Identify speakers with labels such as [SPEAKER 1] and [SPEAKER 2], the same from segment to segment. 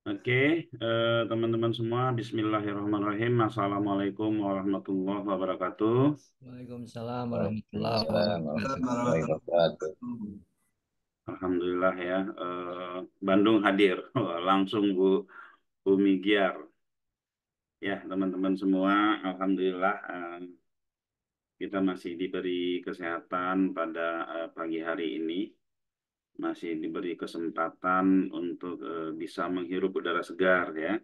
[SPEAKER 1] Oke, teman-teman semua, Bismillahirrahmanirrahim. Assalamualaikum warahmatullahi wabarakatuh.
[SPEAKER 2] Waalaikumsalam warahmatullahi
[SPEAKER 3] Waalaikumsalam
[SPEAKER 2] wabarakatuh.
[SPEAKER 3] warahmatullahi wabarakatuh.
[SPEAKER 1] Alhamdulillah ya, Bandung hadir, langsung Bumi Giar. Ya, teman-teman semua, Alhamdulillah kita masih diberi kesehatan pada pagi hari ini, masih diberi kesempatan untuk bisa menghirup udara segar ya,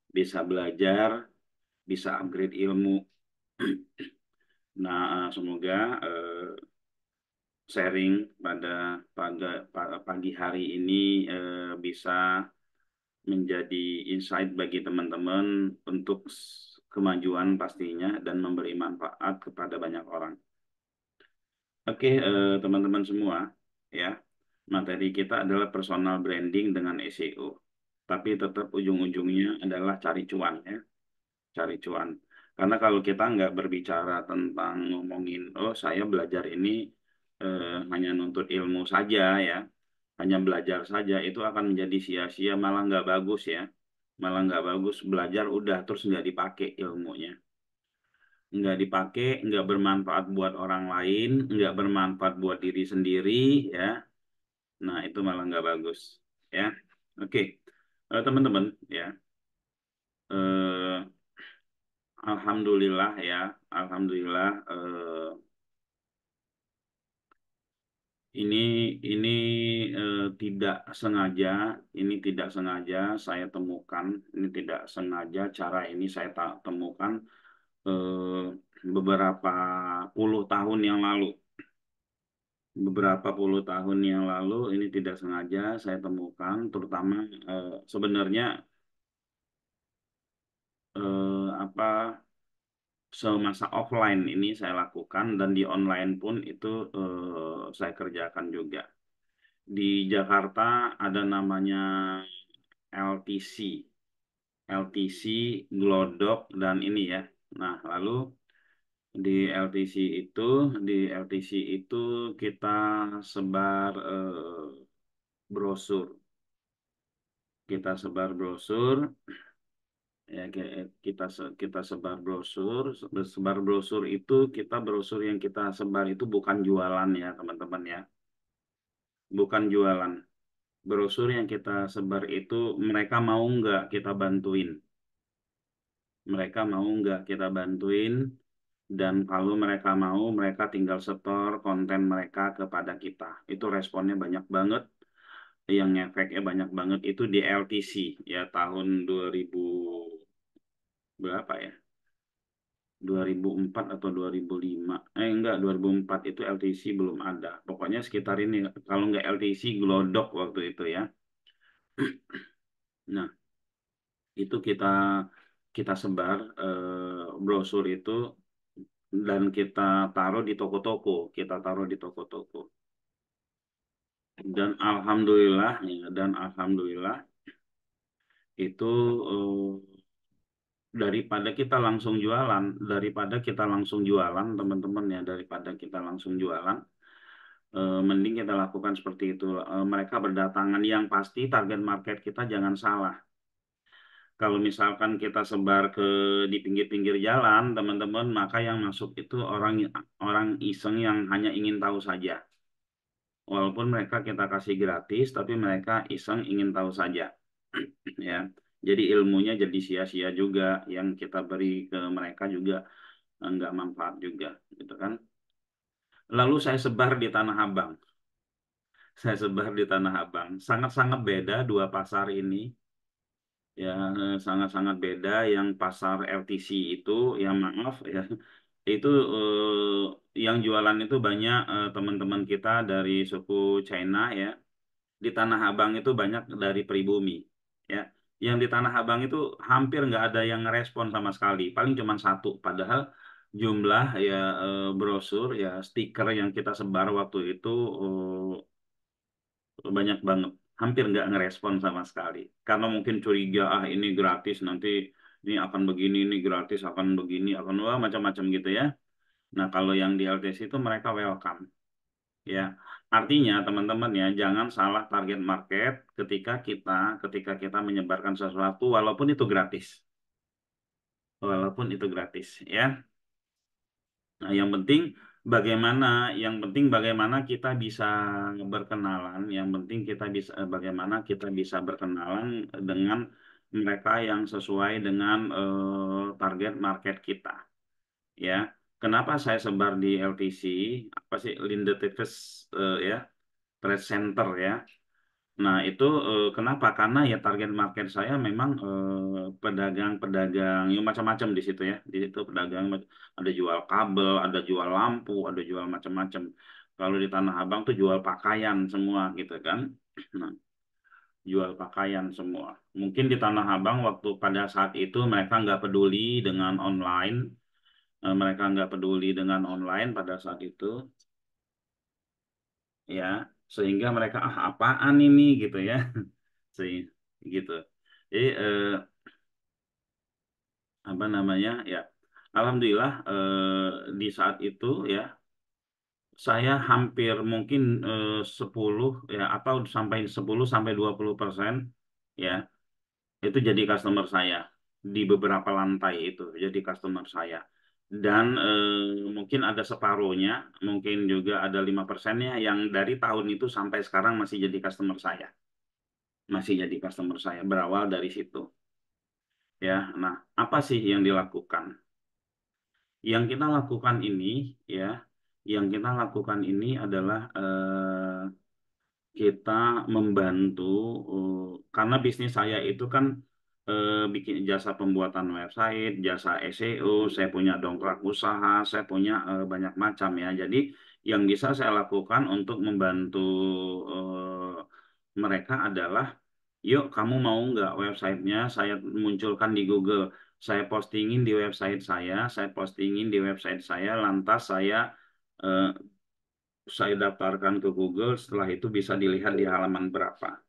[SPEAKER 1] bisa belajar, bisa upgrade ilmu. Nah, semoga sharing pada pagi hari ini bisa menjadi insight bagi teman-teman untuk kemajuan pastinya dan memberi manfaat kepada banyak orang. Oke, teman-teman semua, ya, materi kita adalah personal branding dengan SEO. Tapi tetap ujung-ujungnya adalah cari cuan, ya, cari cuan. Karena kalau kita nggak berbicara tentang ngomongin, oh saya belajar ini hanya nuntut ilmu saja ya, hanya belajar saja, itu akan menjadi sia-sia, malah nggak bagus ya. Malah nggak bagus, belajar udah terus nggak dipakai ilmunya. Nggak dipakai, nggak bermanfaat buat orang lain, nggak bermanfaat buat diri sendiri ya. Nah itu malah nggak bagus ya. Oke, teman-teman ya. Eh, Alhamdulillah ya, Alhamdulillah ini ini tidak sengaja, ini tidak sengaja saya temukan, ini tidak sengaja cara ini saya temukan beberapa puluh tahun yang lalu. Beberapa puluh tahun yang lalu ini tidak sengaja saya temukan, terutama sebenarnya apa semasa offline ini saya lakukan dan di online pun itu saya kerjakan juga. Di Jakarta ada namanya LTC, LTC, Glodok dan ini ya. Nah, lalu di LTC itu, di LTC itu kita sebar brosur. Kita sebar brosur, ya kita sebar brosur. Sebar brosur itu kita brosur yang kita sebar itu bukan jualan ya, teman-teman ya. Bukan jualan. Brosur yang kita sebar itu mereka mau nggak kita bantuin. Mereka mau nggak kita bantuin, dan kalau mereka mau, mereka tinggal setor konten mereka kepada kita. Itu responnya banyak banget, yang efeknya banyak banget itu di LTC ya tahun 2000 berapa ya? 2004 atau 2005. Enggak, 2004 itu LTC belum ada. Pokoknya sekitar ini, kalau nggak LTC, Glodok waktu itu ya. Nah, itu kita sebar brosur itu dan kita taruh di toko-toko, kita taruh di toko-toko. Dan alhamdulillah ya, dan alhamdulillah itu daripada kita langsung jualan teman-teman ya, daripada kita langsung jualan, mending kita lakukan seperti itu. Mereka berdatangan, yang pasti target market kita jangan salah. Kalau misalkan kita sebar di pinggir-pinggir jalan, teman-teman, maka yang masuk itu orang orang iseng yang hanya ingin tahu saja. Walaupun mereka kita kasih gratis, tapi mereka iseng ingin tahu saja. Ya. Jadi ilmunya jadi sia-sia juga, yang kita beri ke mereka juga nggak manfaat juga, gitu kan. Lalu saya sebar di Tanah Abang. Saya sebar di Tanah Abang. Sangat-sangat beda dua pasar ini. Ya, sangat-sangat beda. Yang pasar LTC itu, yang maaf ya, itu yang jualan itu banyak teman-teman kita dari suku China ya. Di Tanah Abang itu banyak dari pribumi ya. Yang di Tanah Abang itu hampir nggak ada yang ngerespon sama sekali, paling cuma satu. Padahal jumlah ya brosur ya stiker yang kita sebar waktu itu banyak banget, hampir nggak ngerespon sama sekali. Karena mungkin curiga, ah ini gratis, nanti ini akan begini, ini gratis akan begini, akan wah macam-macam gitu ya. Nah kalau yang di LTC itu mereka welcome ya. Artinya teman-teman ya, jangan salah target market ketika kita menyebarkan sesuatu walaupun itu gratis. Walaupun itu gratis ya. Nah, bagaimana yang penting bagaimana kita bisa berkenalan, yang penting bagaimana kita bisa berkenalan dengan mereka yang sesuai dengan target market kita ya. Kenapa saya sebar di LTC, apa sih Linde Tivis ya, Trade Center ya. Nah, itu kenapa? Karena ya target market saya memang pedagang-pedagang yang macam-macam di situ ya. Di situ pedagang ada jual kabel, ada jual lampu, ada jual macam-macam. Kalau di Tanah Abang tuh jual pakaian semua gitu kan. Nah, jual pakaian semua. Mungkin di Tanah Abang waktu pada saat itu mereka nggak peduli dengan online. Mereka nggak peduli dengan online pada saat itu ya, sehingga mereka apaan ini gitu ya. Sehingga gitu. Jadi apa namanya ya, alhamdulillah di saat itu ya saya hampir mungkin 10 ya, atau sampai 10 sampai 20% ya, itu jadi customer saya di beberapa lantai, itu jadi customer saya. Dan mungkin ada separuhnya, mungkin juga ada 5%-nya yang dari tahun itu sampai sekarang masih jadi customer saya, masih jadi customer saya, berawal dari situ ya. Nah, apa sih yang dilakukan? Yang kita lakukan ini ya, yang kita lakukan ini adalah kita membantu karena bisnis saya itu kan bikin jasa pembuatan website, jasa SEO, saya punya dongkrak usaha, saya punya banyak macam ya. Jadi yang bisa saya lakukan untuk membantu mereka adalah, yuk, kamu mau nggak websitenya saya munculkan di Google, saya postingin di website saya, lantas eh, saya daftarkan ke Google, setelah itu bisa dilihat di halaman berapa,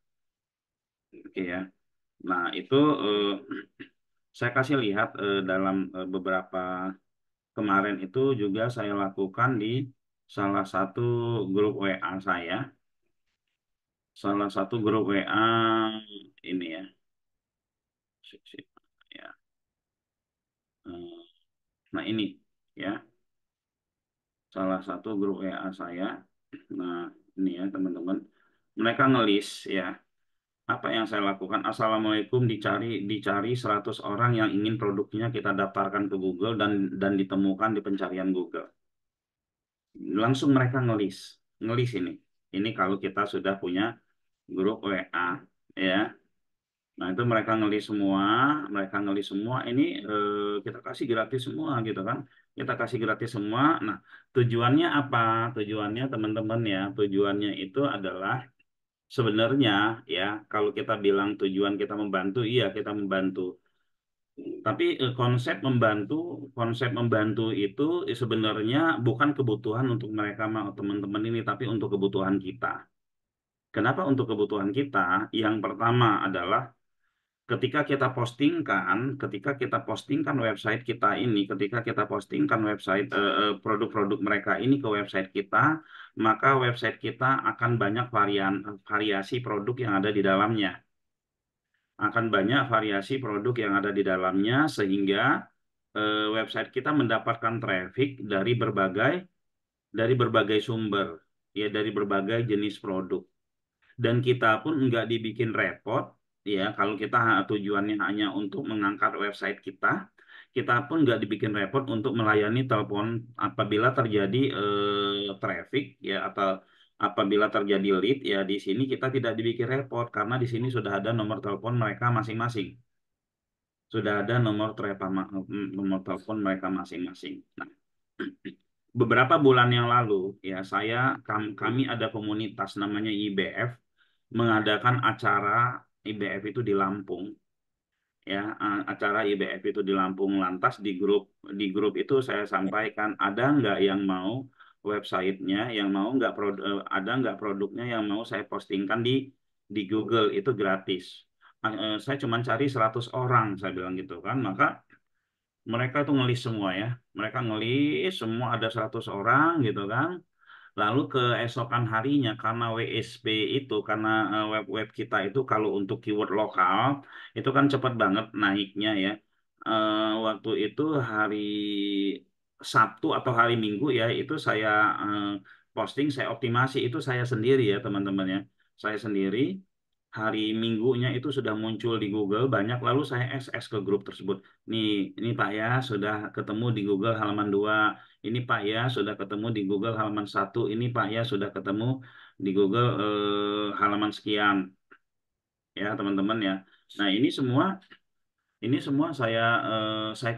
[SPEAKER 1] oke ya. Nah itu saya kasih lihat dalam beberapa kemarin itu juga saya lakukan di salah satu grup WA saya, salah satu grup WA ini ya, ya. Eh, Nah ini ya, salah satu grup WA saya. Nah ini ya teman-teman, mereka ngelis ya. Apa yang saya lakukan? Assalamualaikum, dicari dicari 100 orang yang ingin produknya kita daftarkan ke Google dan ditemukan di pencarian Google. Langsung mereka ngelis, ngelis ini. Ini kalau kita sudah punya grup WA ya. Nah, itu mereka ngelis semua, ini kita kasih gratis semua gitu kan. Kita kasih gratis semua. Nah, tujuannya apa? Tujuannya teman-teman ya, tujuannya itu adalah sebenarnya ya, kalau kita bilang tujuan kita membantu, iya kita membantu. Tapi konsep membantu itu sebenarnya bukan kebutuhan untuk mereka teman-teman ini, tapi untuk kebutuhan kita. Kenapa untuk kebutuhan kita? Yang pertama adalah ketika kita postingkan website kita ini, ketika kita postingkan website produk-produk mereka ini ke website kita, maka website kita akan banyak variasi produk yang ada di dalamnya. Akan banyak variasi produk yang ada di dalamnya, sehingga website kita mendapatkan traffic dari berbagai sumber, ya, dari berbagai jenis produk. Dan kita pun nggak dibikin repot ya, kalau kita tujuannya hanya untuk mengangkat website kita pun nggak dibikin repot untuk melayani telepon apabila terjadi traffic ya, atau apabila terjadi lead ya. Di sini kita tidak dibikin repot karena di sini sudah ada nomor telepon mereka masing-masing, sudah ada nomor telepon mereka masing-masing. Nah, beberapa bulan yang lalu ya, kami ada komunitas namanya IBF, mengadakan acara IBF itu di Lampung ya. Acara IBF itu di Lampung, lantas di grup itu saya sampaikan, ada nggak yang mau websitenya, yang mau nggak ada nggak produknya yang mau saya postingkan di Google, itu gratis. Saya cuma cari 100 orang, saya bilang gitu kan. Maka mereka tuh ngelis semua ya, mereka ngelis semua, ada 100 orang gitu kan. Lalu keesokan harinya karena WSP itu, karena web-web kita itu kalau untuk keyword lokal itu kan cepat banget naiknya ya. Waktu itu hari Sabtu atau hari Minggu ya, itu saya eh, posting, saya optimasi itu saya sendiri ya teman-teman ya. Saya sendiri hari Minggunya itu sudah muncul di Google banyak, lalu saya SS ke grup tersebut. Nih, ini Pak ya, sudah ketemu di Google halaman 2. Ini Pak ya, sudah ketemu di Google halaman 1. Ini Pak ya, sudah ketemu di Google halaman sekian ya teman-teman ya. Nah, ini semua saya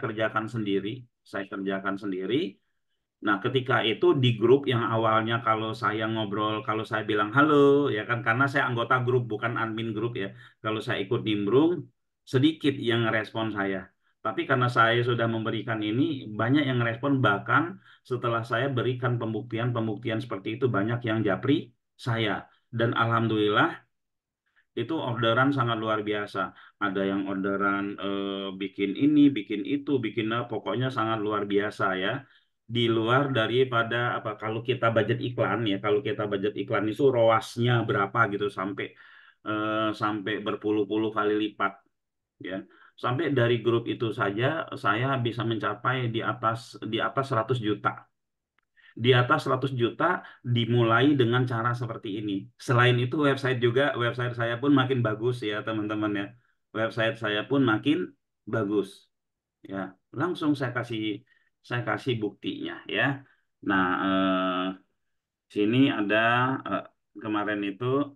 [SPEAKER 1] kerjakan sendiri, saya kerjakan sendiri. Nah, ketika itu di grup yang awalnya kalau saya ngobrol, kalau saya bilang halo, ya kan, karena saya anggota grup, bukan admin grup ya. Kalau saya ikut nimbrung, sedikit yang respon saya. Tapi karena saya sudah memberikan ini, banyak yang respon, bahkan setelah saya berikan pembuktian-pembuktian seperti itu, banyak yang japri saya. Dan alhamdulillah, itu orderan sangat luar biasa. Ada yang orderan bikin ini, bikin itu, bikin pokoknya sangat luar biasa ya. Di luar daripada apa, kalau kita budget iklan ya, kalau kita budget iklan itu ROAS-nya berapa gitu, sampai berpuluh-puluh kali lipat ya. Sampai dari grup itu saja saya bisa mencapai di atas 100 juta. Di atas 100 juta dimulai dengan cara seperti ini. Selain itu website saya pun makin bagus ya teman-teman ya. Website saya pun makin bagus ya. Langsung saya kasih buktinya ya. Nah, sini ada eh, kemarin itu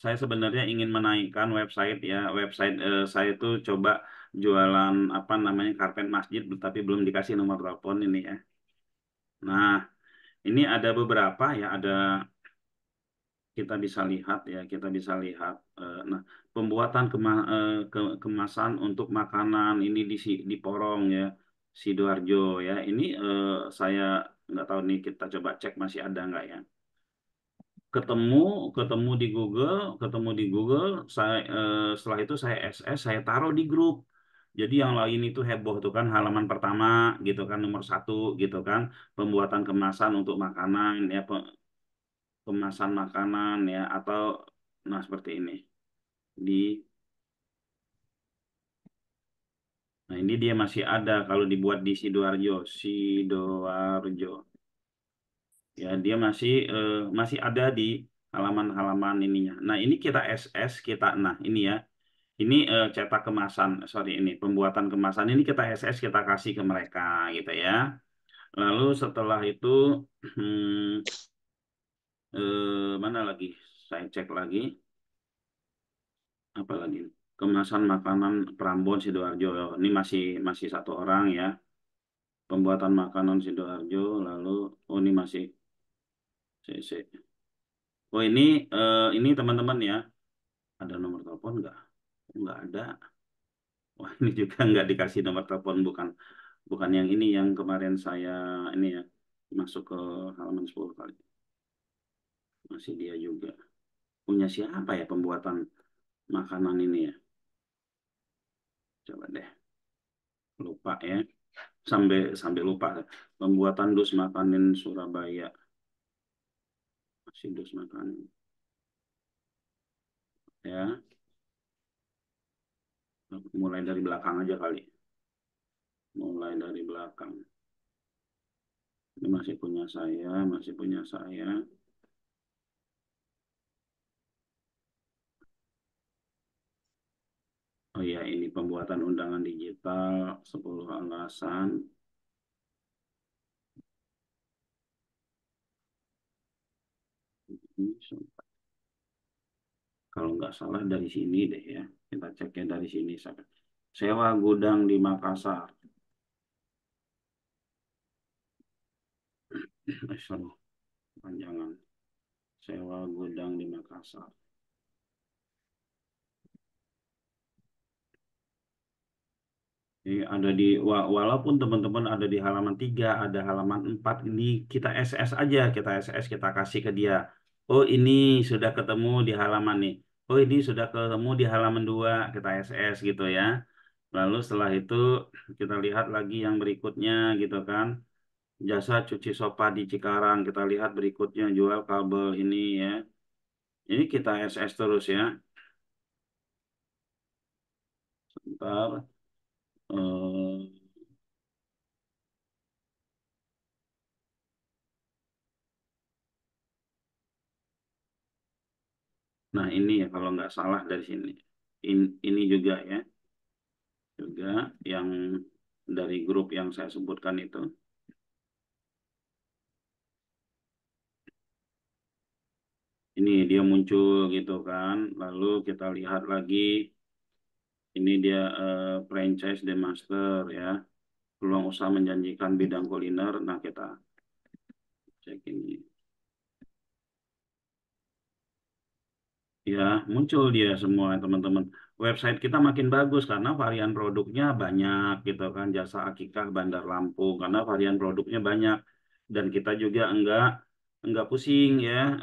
[SPEAKER 1] saya sebenarnya ingin menaikkan website ya. Website saya itu coba jualan apa namanya karpet masjid, tapi belum dikasih nomor telepon ini ya. Nah, ini ada beberapa ya, kita bisa lihat ya, kita bisa lihat. Nah, pembuatan kemasan untuk makanan ini di Porong ya, Sidoarjo ya. Ini saya nggak tahu nih, kita coba cek masih ada nggak ya. Ketemu, ketemu di Google. Setelah itu saya SS, saya taruh di grup. Jadi yang lain itu heboh tuh kan, halaman pertama gitu kan, nomor 1 gitu kan, pembuatan kemasan untuk makanan ya, kemasan makanan ya, atau nah seperti ini di nah ini dia masih ada kalau dibuat di Sidoarjo ya, dia masih ada di halaman-halaman ininya. Nah, ini kita SS, nah ini ya, ini cetak kemasan, sorry, ini pembuatan kemasan, ini kita SS, kita kasih ke mereka gitu ya. Lalu setelah itu mana lagi, saya cek lagi apa lagi, kemasan makanan Prambon Sidoarjo. Ini masih masih satu orang ya, pembuatan makanan Sidoarjo. Lalu ini masih CC. Oh, ini teman-teman ya, ada nomor telepon nggak ada. Wah, ini juga nggak dikasih nomor telepon, bukan bukan yang ini, yang kemarin saya ini ya, masuk ke halaman 10 kali, masih dia juga. Punya siapa ya pembuatan makanan ini ya, coba deh, lupa ya, sampai sampai lupa. Pembuatan dus makanan Surabaya, masih dus makanan ya. Mulai dari belakang aja kali, mulai dari belakang. Ini masih punya saya. Oh iya, ini pembuatan undangan digital 10 alasan. Ini kalau nggak salah dari sini deh ya, kita ceknya dari sini. Sewa gudang di Makassar. Sorry, panjangan. Sewa gudang di Makassar. Ini ada walaupun teman-teman ada di halaman 3, ada halaman 4, ini kita SS aja, kita kasih ke dia. Oh, ini sudah ketemu di halaman nih. Oh, ini sudah ketemu di halaman 2, kita SS gitu ya. Lalu setelah itu kita lihat lagi yang berikutnya gitu kan. Jasa cuci sofa di Cikarang. Kita lihat berikutnya jual kabel ini ya. Ini kita SS terus ya. Ntar, eh, nah ini ya kalau nggak salah dari sini. Ini juga ya, juga yang dari grup yang saya sebutkan itu. Ini dia muncul gitu kan. Lalu kita lihat lagi, ini dia franchise The Master ya. Peluang usaha menjanjikan bidang kuliner. Nah kita cek ini. Ya, muncul dia semua teman-teman. Website kita makin bagus karena varian produknya banyak gitu kan. Jasa Akikah Bandar Lampung karena varian produknya banyak dan kita juga enggak pusing ya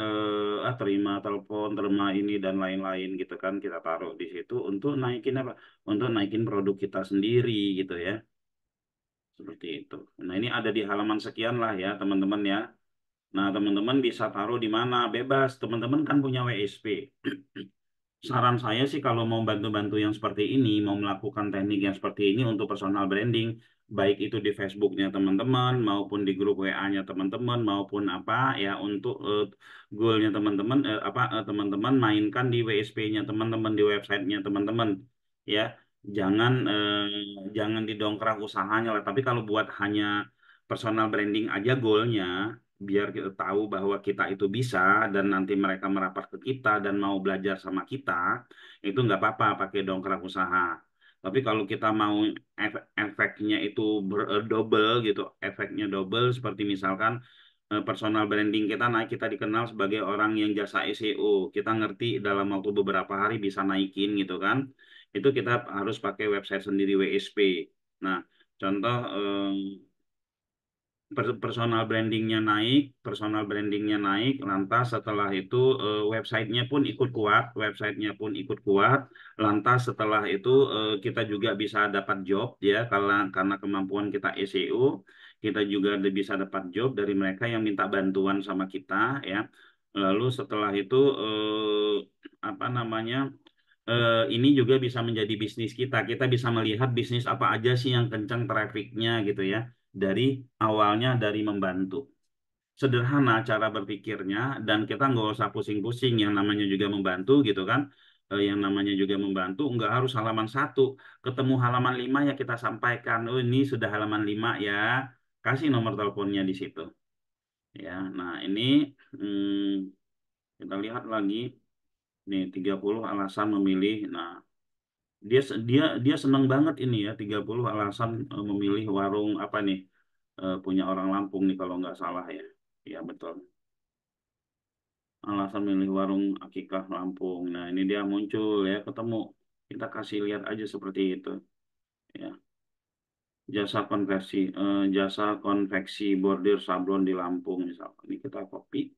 [SPEAKER 1] terima telepon, terima ini dan lain-lain gitu kan. Kita taruh di situ untuk naikin apa? Untuk naikin produk kita sendiri gitu ya. Seperti itu. Nah, ini ada di halaman sekian lah ya, teman-teman ya. Nah, teman-teman bisa taruh di mana? Bebas. Teman-teman kan punya WSP. Saran saya sih kalau mau bantu-bantu yang seperti ini, mau melakukan teknik yang seperti ini untuk personal branding, baik itu di Facebooknya teman-teman, maupun di grup WA-nya teman-teman, maupun apa ya untuk goalnya teman-teman, teman-teman mainkan di WSP-nya teman-teman, di websitenya teman-teman, ya. Jangan didongkrak usahanya lah. Tapi kalau buat hanya personal branding aja goalnya, biar kita tahu bahwa kita itu bisa dan nanti mereka merapat ke kita dan mau belajar sama kita, itu nggak apa-apa pakai dongkrak usaha. Tapi kalau kita mau efeknya itu double gitu, efeknya double seperti misalkan personal branding kita naik, kita dikenal sebagai orang yang jasa SEO, kita ngerti dalam waktu beberapa hari bisa naikin gitu kan, itu kita harus pakai website sendiri WSP. Nah, contoh personal brandingnya naik, lantas setelah itu websitenya pun ikut kuat, lantas setelah itu kita juga bisa dapat job ya, karena kemampuan kita SEO, kita juga bisa dapat job dari mereka yang minta bantuan sama kita ya. Lalu setelah itu apa namanya? Ini juga bisa menjadi bisnis kita. Kita bisa melihat bisnis apa aja sih yang kencang trafficnya gitu ya. Dari awalnya dari membantu. Sederhana cara berpikirnya dan kita nggak usah pusing-pusing yang namanya juga membantu gitu kan. Yang namanya juga membantu nggak harus halaman satu. Ketemu halaman 5 ya kita sampaikan. Oh ini sudah halaman 5 ya. Kasih nomor teleponnya di situ. Ya, nah ini kita lihat lagi. Nih 30 alasan memilih. Nah, dia senang banget ini ya 30 alasan memilih warung apa nih, punya orang Lampung nih kalau nggak salah ya. Ya betul. Alasan memilih warung Akikah Lampung. Nah ini dia muncul ya, ketemu. Kita kasih lihat aja seperti itu ya. Jasa konveksi bordir sablon di Lampung misalkan. Ini kita copy.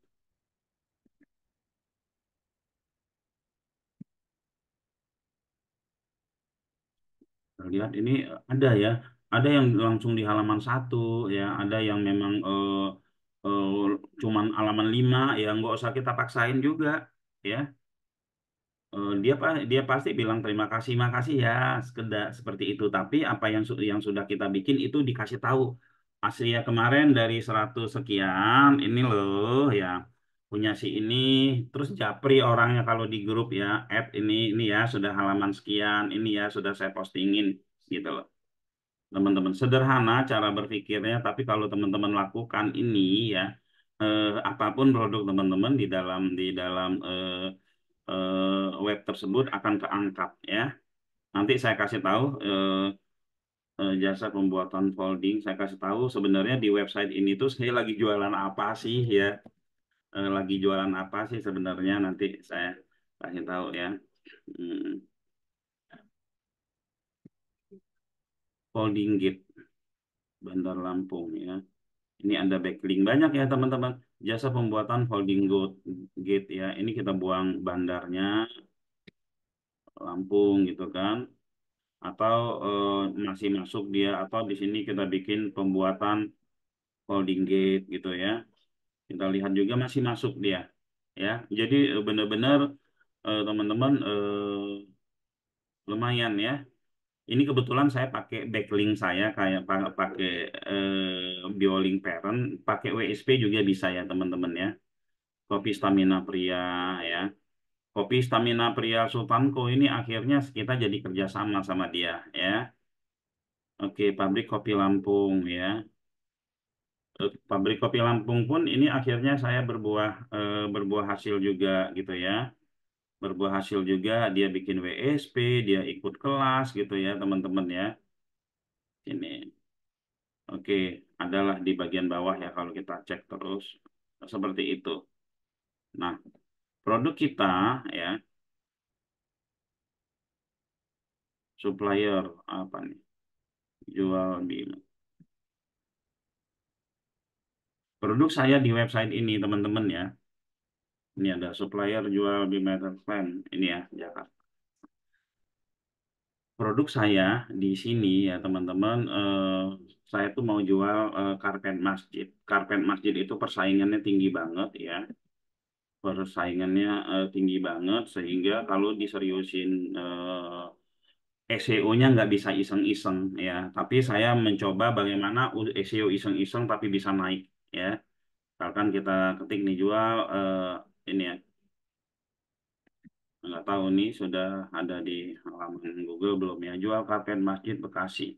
[SPEAKER 1] Kita lihat ini ada ya. Ada yang langsung di halaman satu ya, ada yang memang eh, cuman halaman 5 ya, nggak usah kita paksain juga ya. Dia pasti bilang terima kasih makasih ya, sekedar seperti itu, tapi apa yang sudah kita bikin itu dikasih tahu Asia kemarin dari 100 sekian ini loh ya, punya si ini, terus japri orangnya kalau di grup ya, add ini ya sudah halaman sekian, ini ya sudah saya postingin gitu loh teman-teman. Sederhana cara berpikirnya, tapi kalau teman-teman lakukan ini ya, apapun produk teman-teman di dalam web tersebut akan keangkat ya. Nanti saya kasih tahu jasa pembuatan folding. Saya kasih tahu sebenarnya di website ini tuh saya lagi jualan apa sih ya. Lagi jualan apa sih sebenarnya, nanti saya kasih tahu ya. Hmm, Folding Gate Bandar Lampung ya. Ini ada backlink banyak ya teman-teman. Jasa pembuatan gate ya. Ini kita buang bandarnya Lampung gitu kan. Atau masih masuk dia, atau di sini kita bikin pembuatan holding gate gitu ya. Kita lihat juga masih masuk dia ya. Jadi benar-benar teman-teman lumayan ya. Ini kebetulan saya pakai backlink saya kayak pakai Biolink Parent, pakai WSP juga bisa ya teman-teman ya. Kopi Stamina Pria ya. Kopi Stamina Pria Sultanko ini akhirnya kita jadi kerjasama sama dia ya. Oke, pabrik kopi Lampung ya. Pabrik kopi Lampung pun ini akhirnya saya berbuah hasil juga gitu ya. Berbuah hasil juga dia bikin WSP, dia ikut kelas gitu ya teman-teman ya. Ini oke, adalah di bagian bawah ya kalau kita cek terus seperti itu. Nah, produk kita ya, supplier apa nih? Jual di produk saya di website ini teman-teman ya. Ini ada supplier jual di Metal Plan ini ya, Jakarta. Produk saya di sini ya teman-teman, saya tuh mau jual karpet masjid. Karpet masjid itu persaingannya tinggi banget ya. Persaingannya tinggi banget sehingga kalau diseriusin SEO-nya nggak bisa iseng-iseng ya. Tapi saya mencoba bagaimana SEO iseng-iseng tapi bisa naik ya. Misalkan kita ketik nih jual ini ya, nggak tahu nih sudah ada di halaman Google belum ya, jual karpet masjid Bekasi.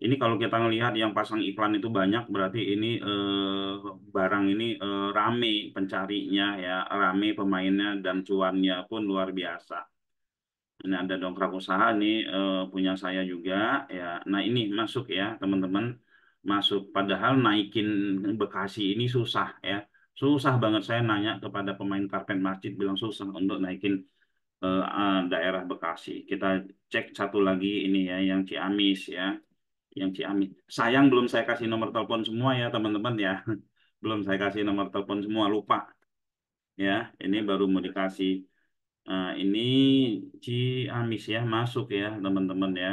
[SPEAKER 1] Ini kalau kita ngelihat yang pasang iklan itu banyak, berarti ini barang ini rame pencarinya ya, rame pemainnya dan cuannya pun luar biasa. Ini ada dongkrak usaha nih punya saya juga ya. Nah ini masuk ya teman-teman, masuk. Padahal naikin Bekasi ini susah ya, susah banget. Saya nanya kepada pemain karpet masjid bilang susah untuk naikin daerah Bekasi. Kita cek satu lagi ini ya, yang Ciamis ya, yang Ciamis. Sayang belum saya kasih nomor telepon semua ya teman-teman ya. Belum saya kasih nomor telepon semua, lupa ya. Ini baru mau dikasih. Ini Ciamis ya, masuk ya teman-teman ya.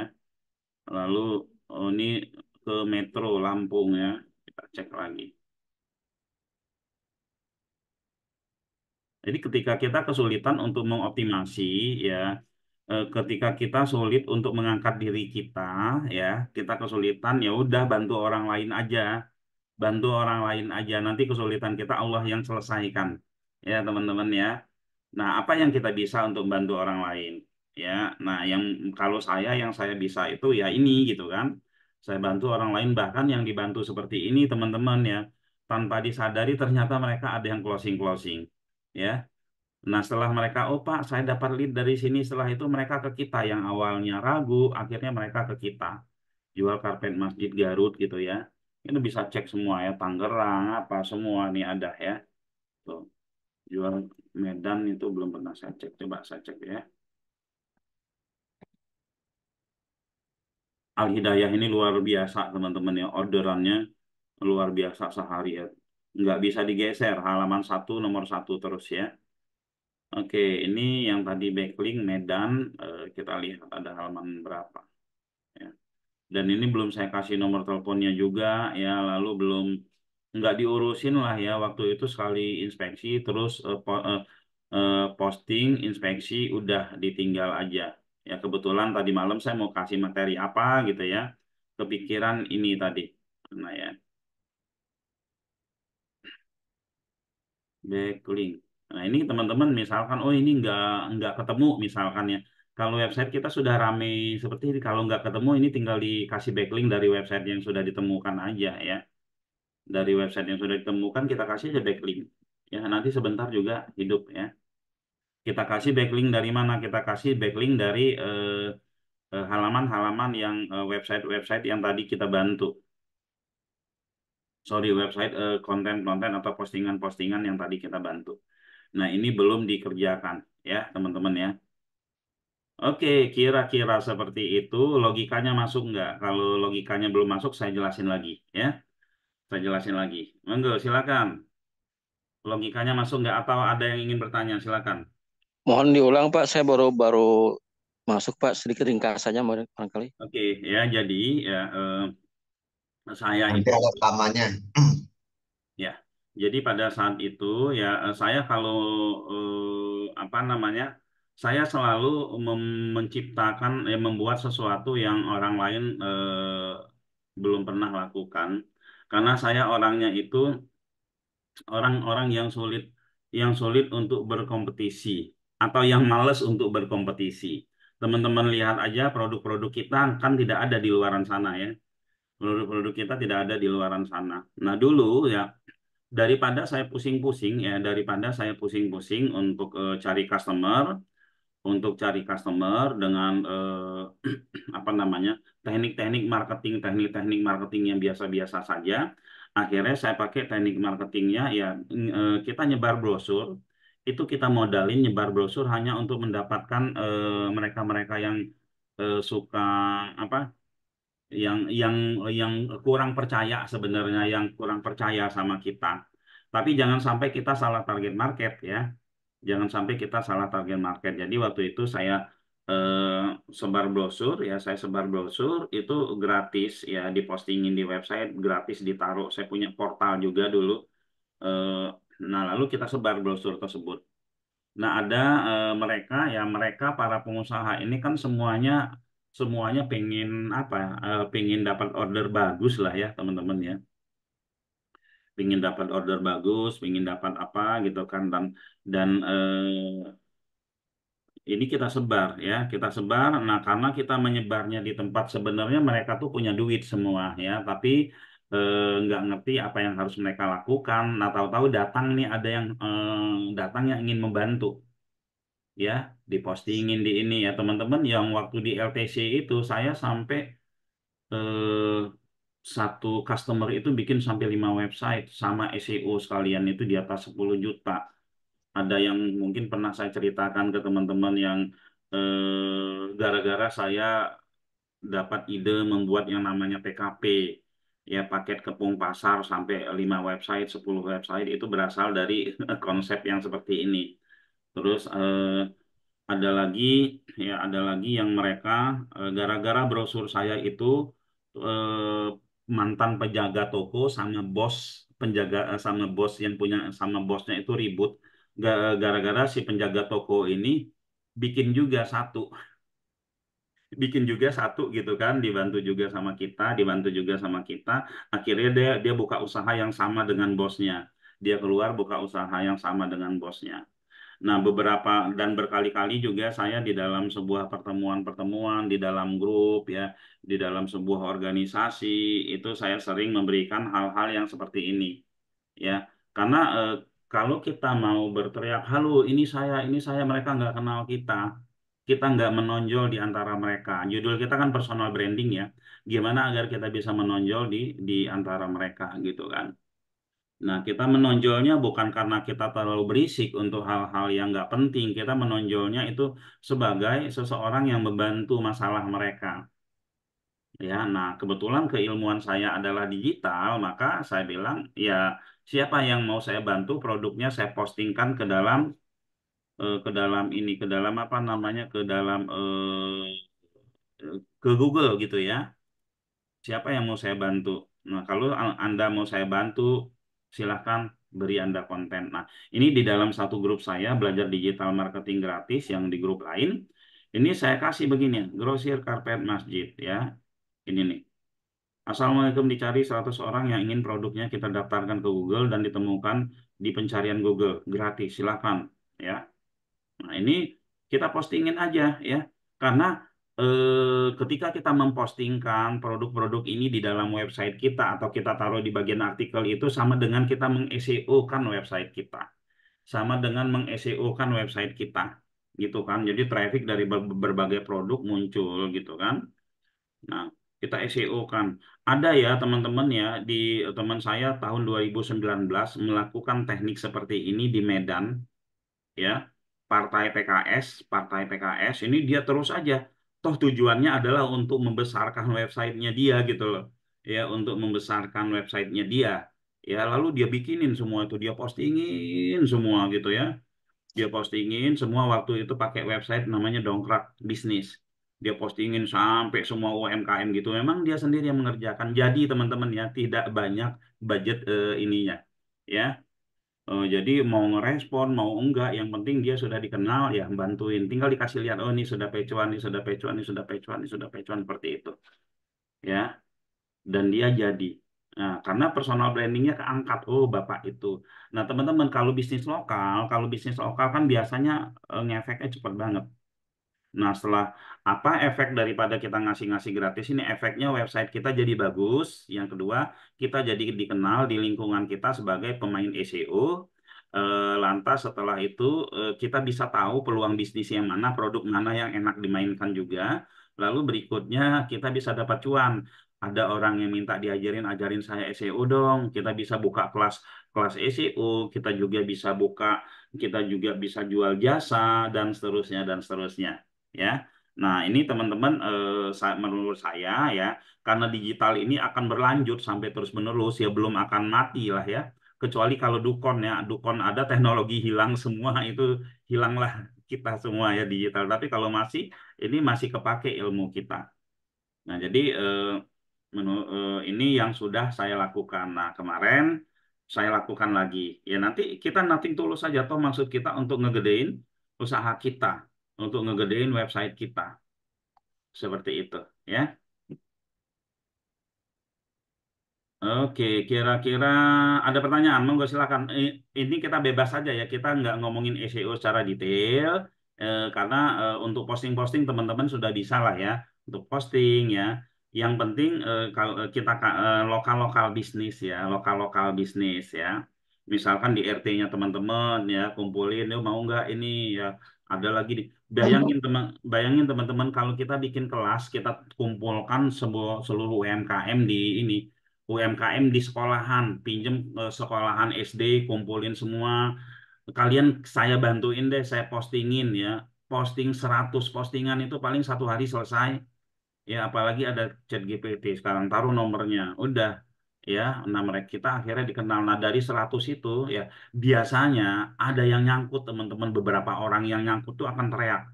[SPEAKER 1] Lalu oh, ini ke Metro Lampung ya. Kita cek lagi. Jadi ketika kita kesulitan untuk mengoptimasi ya, ketika kita sulit untuk mengangkat diri kita ya, kita kesulitan ya udah bantu orang lain aja. Bantu orang lain aja, nanti kesulitan kita Allah yang selesaikan ya teman-teman ya. Nah, apa yang kita bisa untuk bantu orang lain ya? Nah, yang kalau yang saya bisa itu ya ini gitu kan, saya bantu orang lain, bahkan yang dibantu seperti ini teman-teman ya, tanpa disadari ternyata mereka ada yang closing closing ya. Nah, setelah mereka, oh Pak, saya dapat lead dari sini, setelah itu mereka ke kita yang awalnya ragu, akhirnya mereka ke kita jual karpet Masjid Garut gitu ya. Itu bisa cek semua ya, Tangerang apa semua nih ada ya. Tuh, jual Medan itu belum pernah saya cek. Coba saya cek ya. Al Hidayah ini luar biasa teman-teman ya. Orderannya luar biasa sehari ya. Nggak bisa digeser. Halaman satu nomor satu terus ya. Oke, ini yang tadi backlink Medan. Kita lihat ada halaman berapa ya. Dan ini belum saya kasih nomor teleponnya juga ya, lalu belum nggak diurusin lah ya waktu itu, sekali inspeksi terus posting inspeksi udah ditinggal aja ya. Kebetulan tadi malam saya mau kasih materi apa gitu ya, kepikiran ini tadi. Nah ya, backlink. Nah ini teman-teman misalkan oh ini nggak ketemu misalkan ya, kalau website kita sudah rame seperti ini, kalau nggak ketemu ini tinggal dikasih backlink dari website yang sudah ditemukan aja ya. Dari website yang sudah ditemukan kita kasih aja backlink ya, nanti sebentar juga hidup ya. Kita kasih backlink dari mana? Kita kasih backlink dari halaman-halaman yang website-website yang tadi kita bantu. Sorry, website konten-konten atau postingan-postingan yang tadi kita bantu. Nah ini belum dikerjakan ya teman-teman ya. Oke, kira-kira seperti itu. Logikanya masuk nggak? Kalau logikanya belum masuk saya jelasin lagi ya. Saya jelasin lagi. Monggo silakan. Logikanya masuk nggak atau ada yang ingin bertanya? Silakan.
[SPEAKER 2] Mohon diulang Pak, saya baru masuk Pak, sedikit ringkasannya barangkali.
[SPEAKER 1] Oke, ya jadi ya saya
[SPEAKER 3] Nanti
[SPEAKER 1] itu
[SPEAKER 3] ada rekamannya.
[SPEAKER 1] Ya, jadi pada saat itu ya saya kalau apa namanya, saya selalu menciptakan membuat sesuatu yang orang lain belum pernah lakukan. Karena saya orangnya itu orang-orang yang sulit untuk berkompetisi atau yang malas untuk berkompetisi. Teman-teman lihat aja produk-produk kita kan tidak ada di luaran sana ya. Produk-produk kita tidak ada di luaran sana. Nah, dulu ya daripada saya pusing-pusing untuk cari customer dengan apa namanya, teknik-teknik marketing yang biasa-biasa saja. Akhirnya saya pakai teknik marketingnya ya, kita nyebar brosur, itu kita modalin nyebar brosur hanya untuk mendapatkan mereka-mereka yang suka apa, yang kurang percaya, sebenarnya yang kurang percaya sama kita. Tapi jangan sampai kita salah target market ya. Jangan sampai kita salah target market. Jadi waktu itu saya sebar brosur ya, saya sebar brosur itu gratis ya, dipostingin di website, gratis ditaruh. Saya punya portal juga dulu. Eh, nah, lalu kita sebar brosur tersebut. Nah, ada mereka para pengusaha ini kan semuanya semuanya pengen apa? Pengen dapat order bagus lah ya, teman-teman ya. Pengen dapat order bagus, pengen dapat apa gitu kan, dan ini kita sebar ya, kita sebar. Nah, karena kita menyebarnya di tempat sebenarnya mereka tuh punya duit semua ya, tapi nggak ngerti apa yang harus mereka lakukan. Nah, tahu-tahu datang nih ada yang datang yang ingin membantu ya, dipostingin di ini ya teman-teman. Yang waktu di LTC itu saya sampai eh, satu customer itu bikin sampai 5 website sama SEO sekalian itu di atas 10 juta. Ada yang mungkin pernah saya ceritakan ke teman-teman yang gara-gara saya dapat ide membuat yang namanya PKP, ya paket kepung pasar sampai 5 website, 10 website itu berasal dari konsep yang seperti ini. Terus ada lagi yang mereka gara-gara brosur saya itu eh, mantan penjaga toko sama bos sama bos yang punya sama bosnya itu ribut. Gara-gara si penjaga toko ini bikin juga satu bikin juga satu gitu kan, dibantu juga sama kita. Akhirnya dia buka usaha yang sama dengan bosnya. Dia keluar buka usaha yang sama dengan bosnya. Nah, berkali-kali juga saya di dalam sebuah pertemuan-pertemuan, di dalam grup ya, di dalam sebuah organisasi, itu saya sering memberikan hal-hal yang seperti ini ya. Karena kalau kita mau berteriak, halo ini saya, mereka nggak kenal kita nggak menonjol di antara mereka. Judul kita kan personal branding ya. Gimana agar kita bisa menonjol di antara mereka gitu kan. Nah, kita menonjolnya bukan karena kita terlalu berisik untuk hal-hal yang nggak penting. Kita menonjolnya itu sebagai seseorang yang membantu masalah mereka. Ya, nah kebetulan keilmuan saya adalah digital, maka saya bilang, ya siapa yang mau saya bantu produknya saya postingkan ke dalam apa namanya, ke Google gitu ya. Siapa yang mau saya bantu? Nah, kalau Anda mau saya bantu, silahkan beri Anda konten. Nah, ini di dalam satu grup saya belajar digital marketing gratis yang di grup lain. Ini saya kasih begini, grosir karpet masjid ya. Ini nih. Assalamualaikum, dicari 100 orang yang ingin produknya kita daftarkan ke Google dan ditemukan di pencarian Google. Gratis, silahkan ya. Nah, ini kita postingin aja ya. Karena ketika kita mempostingkan produk-produk ini di dalam website kita atau kita taruh di bagian artikel itu sama dengan kita meng-SEO-kan website kita. Sama dengan meng-SEO-kan website kita. Gitu kan. Jadi traffic dari berbagai produk muncul gitu kan. Nah, kita SEO-kan. Ada ya teman-teman ya, di teman saya tahun 2019 melakukan teknik seperti ini di Medan ya, partai PKS ini dia terus aja, toh tujuannya adalah untuk membesarkan websitenya dia gitu loh ya, untuk membesarkan websitenya dia ya, lalu dia bikinin semua itu, dia postingin semua gitu ya, dia postingin semua waktu itu pakai website namanya Dongkrak Bisnis, dia postingin sampai semua UMKM gitu, memang dia sendiri yang mengerjakan, jadi teman-teman ya tidak banyak budget ininya, ya. Jadi mau ngerespon mau enggak, yang penting dia sudah dikenal ya bantuin. Tinggal dikasih lihat, oh ini sudah pecuan, ini sudah pecuan, ini sudah pecuan, ini sudah pecuan seperti itu, ya. Dan dia jadi. Nah, karena personal brandingnya keangkat, oh bapak itu. Nah teman-teman, kalau bisnis lokal kan biasanya ngefeknya cepat banget. Nah, setelah apa efek daripada kita ngasih-ngasih gratis ini, efeknya website kita jadi bagus. Yang kedua, kita jadi dikenal di lingkungan kita sebagai pemain SEO. Lantas setelah itu kita bisa tahu peluang bisnis yang mana, produk mana yang enak dimainkan juga. Lalu berikutnya kita bisa dapat cuan. Ada orang yang minta diajarin, ajarin saya SEO dong. Kita bisa buka kelas kelas SEO. Kita juga bisa jual jasa dan seterusnya dan seterusnya, ya. Nah, ini teman-teman, menurut saya ya, karena digital ini akan berlanjut sampai terus-menerus ya, belum akan mati lah ya. Kecuali kalau Dukon ya, Dukon ada teknologi hilang semua itu, hilanglah kita semua ya digital. Tapi kalau ini masih kepake ilmu kita. Nah, jadi ini yang sudah saya lakukan. Nah, kemarin saya lakukan lagi. Ya nanti kita nothing tulus saja. Toh maksud kita untuk ngegedein usaha kita, untuk ngegedein website kita. Seperti itu, ya. Oke, kira-kira ada pertanyaan? Monggo silakan. Ini kita bebas saja ya. Kita nggak ngomongin SEO secara detail, karena untuk posting-posting teman-teman sudah bisa lah ya. Untuk posting ya. Yang penting kalau kita lokal-lokal bisnis ya, lokal-lokal bisnis ya. Misalkan di RT-nya teman-teman ya, kumpulin, ya mau nggak ini ya. Ada lagi di bayangin teman-teman kalau kita bikin kelas, kita kumpulkan seluruh UMKM di ini UMKM di sekolahan, pinjem sekolahan SD, kumpulin semua. Kalian saya bantuin deh, saya postingin ya. Posting 100 postingan itu paling 1 hari selesai. Ya, apalagi ada chat GPT sekarang, taruh nomornya. Udah, ya. Nah, mereka kita akhirnya dikenal. Nah, dari 100 itu ya, biasanya ada yang nyangkut, teman-teman. Beberapa orang yang nyangkut tuh akan teriak.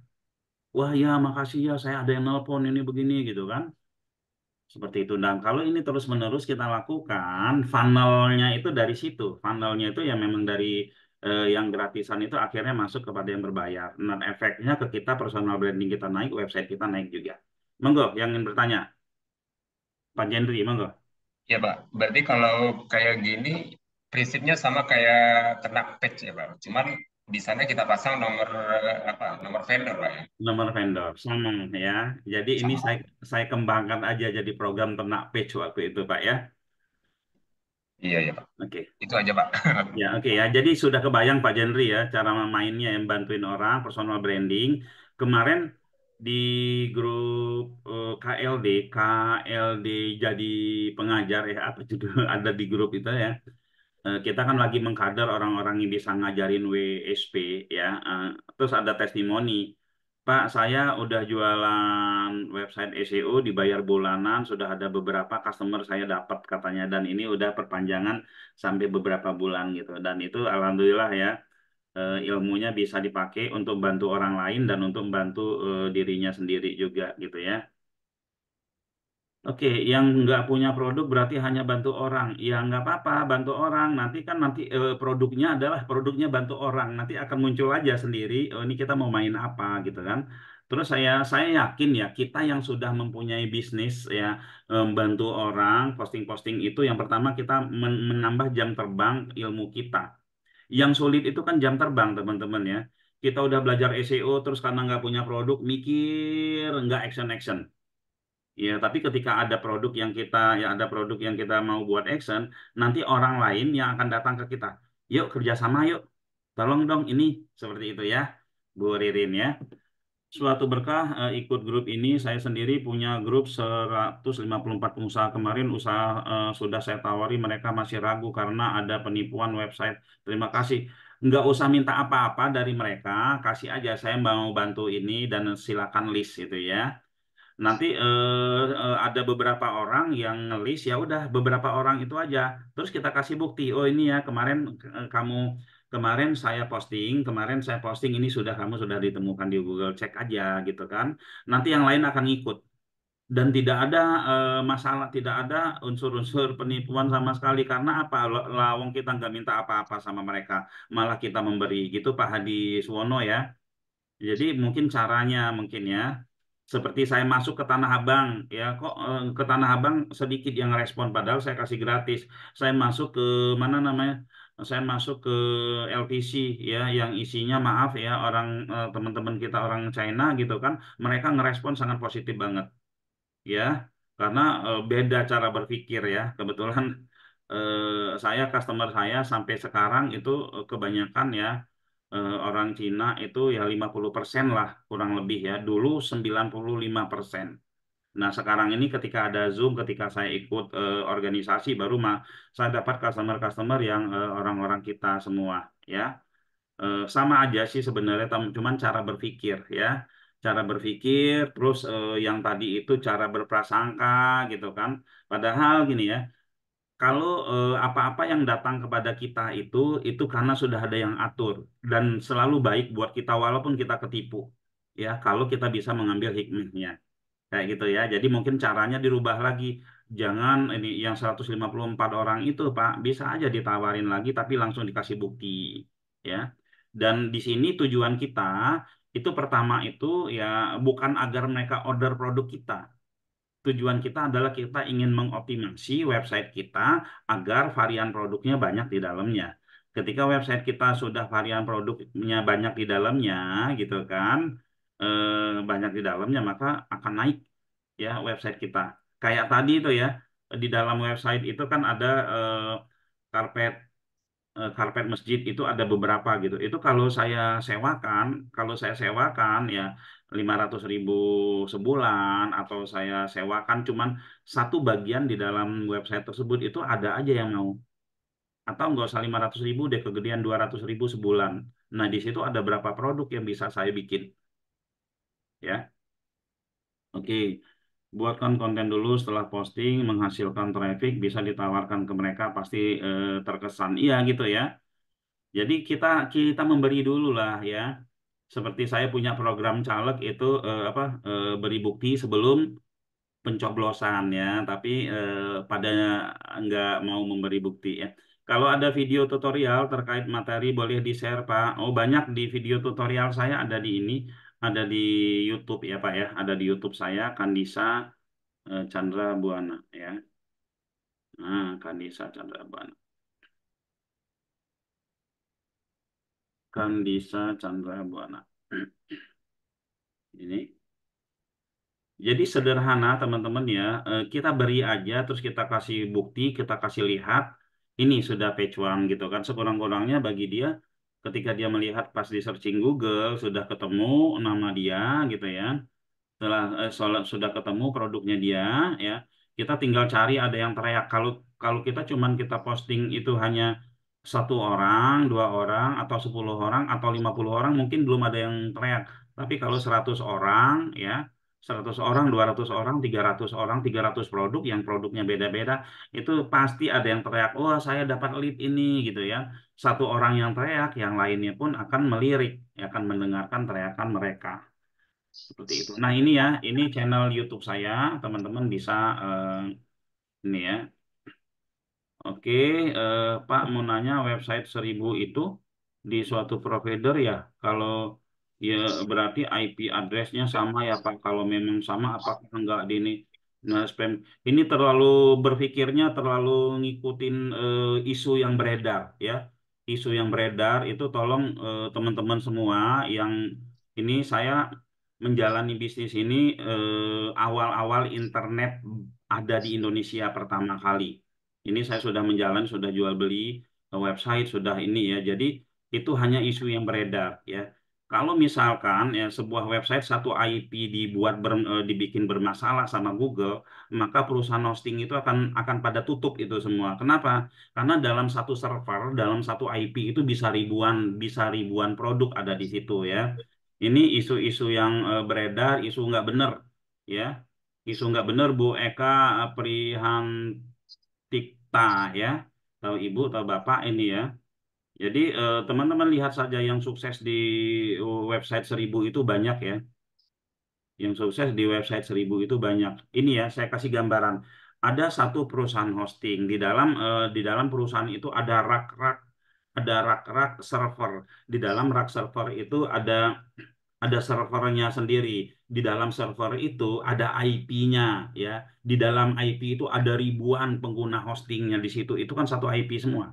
[SPEAKER 1] Wah, ya, makasih ya, saya ada yang nelpon ini begini gitu kan. Seperti itu. Dan kalau ini terus-menerus kita lakukan, funnelnya itu dari situ. Funnelnya itu ya memang dari yang gratisan itu akhirnya masuk kepada yang berbayar. Dan efeknya ke kita, personal branding kita naik, website kita naik juga. Monggo, yang ingin bertanya. Pak Jendri, monggo.
[SPEAKER 3] Ya, Pak. Berarti kalau kayak gini, prinsipnya sama kayak ternak page ya, Pak. Cuman di sana kita pasang nomor apa? Nomor vendor, Pak ya.
[SPEAKER 1] Nomor vendor, sama ya. Jadi ini
[SPEAKER 3] Sama.
[SPEAKER 1] saya kembangkan aja jadi program ternak page waktu itu, Pak ya.
[SPEAKER 3] Iya, ya, Pak.
[SPEAKER 1] Oke.
[SPEAKER 3] Itu aja, Pak.
[SPEAKER 1] Ya, oke ya. Jadi sudah kebayang Pak Jenri ya cara mainnya yang bantuin orang, personal branding. Kemarin di grup KLD jadi pengajar ya, apa judul ada di grup itu ya. Kita kan lagi mengkader orang-orang yang bisa ngajarin WSP ya. Terus ada testimoni. Pak, saya udah jualan website SEO dibayar bulanan, sudah ada beberapa customer saya dapat katanya, dan ini udah perpanjangan sampai beberapa bulan gitu. Dan itu alhamdulillah ya, ilmunya bisa dipakai untuk bantu orang lain dan untuk membantu dirinya sendiri juga gitu ya. Oke, yang nggak punya produk berarti hanya bantu orang. Ya nggak apa-apa, bantu orang. Nanti produknya adalah produknya bantu orang. Nanti akan muncul aja sendiri. Oh ini kita mau main apa gitu kan. Terus saya yakin ya kita yang sudah mempunyai bisnis ya, bantu orang posting-posting itu. Yang pertama kita menambah jam terbang ilmu kita. Yang sulit itu kan jam terbang teman-teman ya. Kita udah belajar SEO terus karena nggak punya produk mikir nggak action-action. Ya, tapi ketika ada produk yang kita mau buat action, nanti orang lain yang akan datang ke kita. Yuk kerjasama yuk, tolong dong ini seperti itu ya, Bu Ririn ya. Suatu berkah ikut grup ini. Saya sendiri punya grup 154 pengusaha kemarin. Usaha sudah saya tawari, mereka masih ragu karena ada penipuan website. Terima kasih. Nggak usah minta apa-apa dari mereka, kasih aja saya mau bantu ini dan silakan list itu ya. Nanti ada beberapa orang yang ngelis, ya udah beberapa orang itu aja. Terus kita kasih bukti, oh ini ya kemarin kemarin saya posting ini kamu sudah ditemukan di Google, cek aja gitu kan. Nanti yang lain akan ngikut. dan tidak ada masalah, tidak ada unsur-unsur penipuan sama sekali. Karena apa? Lawang kita nggak minta apa-apa sama mereka, malah kita memberi gitu Pak Hadi Suwono ya. Jadi mungkin caranya mungkin ya, seperti saya masuk ke Tanah Abang ya, kok ke Tanah Abang sedikit yang respon padahal saya kasih gratis. Saya masuk ke mana namanya? Saya masuk ke LTC ya, yang isinya maaf ya orang teman-teman kita orang China gitu kan, mereka ngerespon sangat positif banget ya, karena beda cara berpikir ya. Kebetulan saya customer saya sampai sekarang itu kebanyakan ya orang Cina itu ya 50% lah kurang lebih ya. Dulu 95%. Nah, sekarang ini ketika ada Zoom, ketika saya ikut organisasi baru saya dapat customer-customer yang orang-orang kita semua ya. Sama aja sih sebenarnya, cuman cara berpikir ya. Cara berpikir, terus yang tadi itu cara berprasangka gitu kan. Padahal gini ya, kalau apa-apa yang datang kepada kita itu karena sudah ada yang atur dan selalu baik buat kita walaupun kita ketipu. Ya, kalau kita bisa mengambil hikmahnya. Kayak gitu ya. Jadi mungkin caranya dirubah lagi. Jangan ini yang 154 orang itu, Pak, bisa aja ditawarin lagi tapi langsung dikasih bukti, ya. Dan di sini tujuan kita itu pertama itu ya bukan agar mereka order produk kita. Tujuan kita adalah kita ingin mengoptimasi website kita agar varian produknya banyak di dalamnya. Ketika website kita sudah varian produknya banyak di dalamnya, gitu kan, banyak di dalamnya, maka akan naik ya website kita. Kayak tadi itu ya, di dalam website itu kan ada karpet karpet masjid itu ada beberapa gitu. Itu kalau saya sewakan ya 500.000 sebulan atau saya sewakan cuman satu bagian di dalam website tersebut itu ada aja yang mau. Atau nggak usah 500.000 deh, kegedean 200.000 sebulan. Nah, di situ ada berapa produk yang bisa saya bikin ya. Oke, buatkan konten dulu setelah posting menghasilkan traffic bisa ditawarkan ke mereka pasti terkesan. Iya gitu ya. Jadi kita kita memberi dulu lah ya. Seperti saya punya program caleg itu beri bukti sebelum pencoblosan ya, tapi pada nggak mau memberi bukti ya. Kalau ada video tutorial terkait materi boleh di-share Pak. Oh banyak di video tutorial saya ada di ini, ada di YouTube ya Pak ya, ada di YouTube saya Kandisa Chandra Buana ya. Nah, Kandisa Chandra Buana. Kandisa Chandra Buana. Ini. Jadi sederhana teman-teman ya, kita beri aja terus kita kasih bukti, kita kasih lihat, ini sudah page one gitu kan. Sekurang-kurangnya bagi dia ketika dia melihat pas di searching Google sudah ketemu nama dia gitu ya. Setelah sudah ketemu produknya dia ya, kita tinggal cari ada yang teriak. Kalau kalau kita posting itu hanya satu orang, dua orang, atau 10 orang, atau 50 orang, mungkin belum ada yang teriak. Tapi kalau 100 orang, ya, 100 orang, 200 orang, 300 orang, 300 produk, yang produknya beda-beda, itu pasti ada yang teriak, oh saya dapat lead ini, gitu ya. Satu orang yang teriak, yang lainnya pun akan melirik, ya, akan mendengarkan teriakan mereka. Seperti itu. Nah ini ya, ini channel YouTube saya, teman-teman bisa ini ya. Oke, Pak mau nanya website 1000 itu di suatu provider ya. Kalau ya berarti IP addressnya sama ya Pak. Kalau memang sama, apakah enggak di ini? Nah, spam ini terlalu berpikirnya terlalu ngikutin isu yang beredar ya. Isu yang beredar itu tolong teman-teman semua yang ini saya menjalani bisnis ini awal-awal internet ada di Indonesia pertama kali. Ini saya sudah menjalan, sudah jual beli website, sudah ini ya. Jadi itu hanya isu yang beredar ya. Kalau misalkan ya sebuah website satu IP dibikin bermasalah sama Google, maka perusahaan hosting itu akan pada tutup itu semua. Kenapa? Karena dalam satu server, dalam satu IP itu bisa ribuan produk ada di situ ya. Ini isu-isu yang beredar, isu nggak benar ya. Isu nggak benar Bu Eka Tikta ya, tahu ibu, tahu bapak ini ya. Jadi teman-teman lihat saja yang sukses di website 1000 itu banyak ya. Yang sukses di website 1000 itu banyak. Ini ya, saya kasih gambaran. Ada satu perusahaan hosting. Di dalam perusahaan itu ada rak-rak server. Di dalam rak server itu ada servernya sendiri. Di dalam server itu ada IP-nya, ya. Di dalam IP itu ada ribuan pengguna hostingnya di situ. Itu kan satu IP semua,